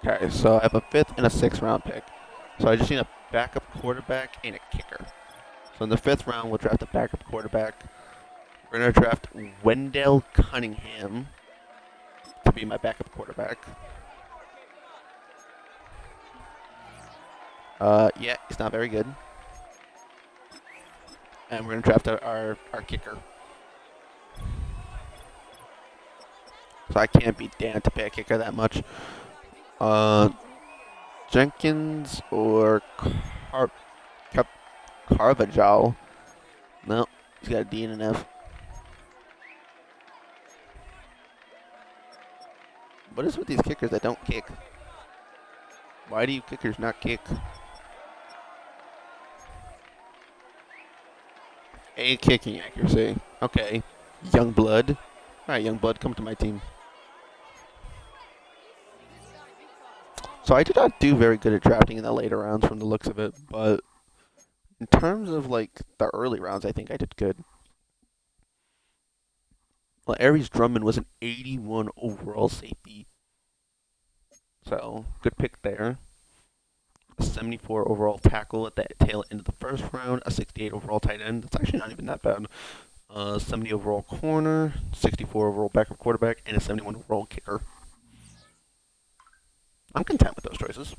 Okay, so I have a fifth and a sixth round pick. So I just need a backup quarterback and a kicker. So in the fifth round, we'll draft a backup quarterback. We're going to draft Wendell Cunningham to be my backup quarterback. Yeah, he's not very good. And we're going to draft our kicker. So I can't be damned to pay a kicker that much. Uh, Jenkins or Carvajal. No, he's got a D and an F. What is with these kickers that don't kick? Why do you kickers not kick? A, kicking accuracy. Okay. Young blood. Alright, young blood, come to my team. So I did not do very good at drafting in the later rounds from the looks of it, but in terms of like the early rounds, I think I did good. Well, Aries Drummond was an 81 overall safety. So, good pick there. A 74 overall tackle at the tail end of the first round. A 68 overall tight end. That's actually not even that bad. 70 overall corner. 64 overall backup quarterback. And a 71 overall kicker. I'm content with those choices.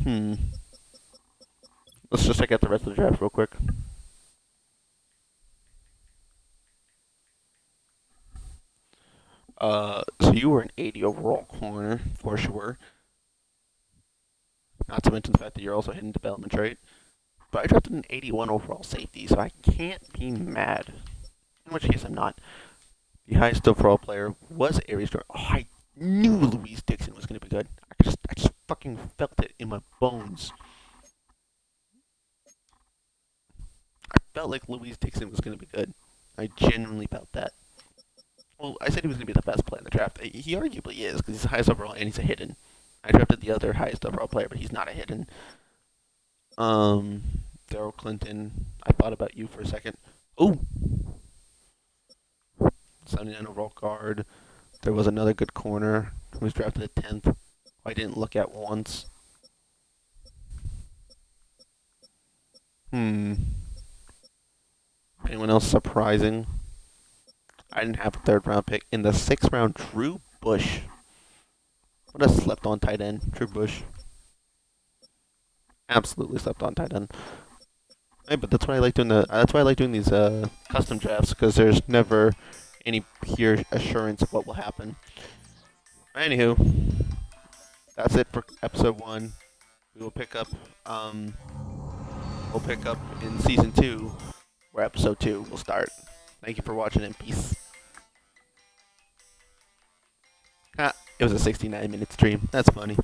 Hmm. Let's just check out the rest of the draft real quick. So you were an 80 overall corner for sure. Not to mention the fact that you're also hitting development trait. But I drafted an 81 overall safety, so I can't be mad. In which case I'm not. The highest overall player was Aries Jordan. Oh, I knew Louise Dixon was going to be good. I just fucking felt it in my bones. I felt like Louise Dixon was going to be good. I genuinely felt that. Well, I said he was going to be the best player in the draft. He arguably is, because he's the highest overall and he's a hidden. I drafted the other highest overall player, but he's not a hidden. Daryl Clinton. I thought about you for a second. Ooh, 79 overall guard. There was another good corner who was drafted at 10th. I didn't look at once. Hmm. Anyone else surprising? I didn't have a third round pick. In the sixth round, Drew Bush. What a slept on tight end. Drew Bush. Absolutely slept on tight end. Hey, but that's why I like doing that's why I like doing these custom drafts, because there's never any pure assurance of what will happen. Anywho, that's it for episode 1. We will pick up in season 2, where episode 2 will start. Thank you for watching, and peace. It was a 69-minute stream. That's funny.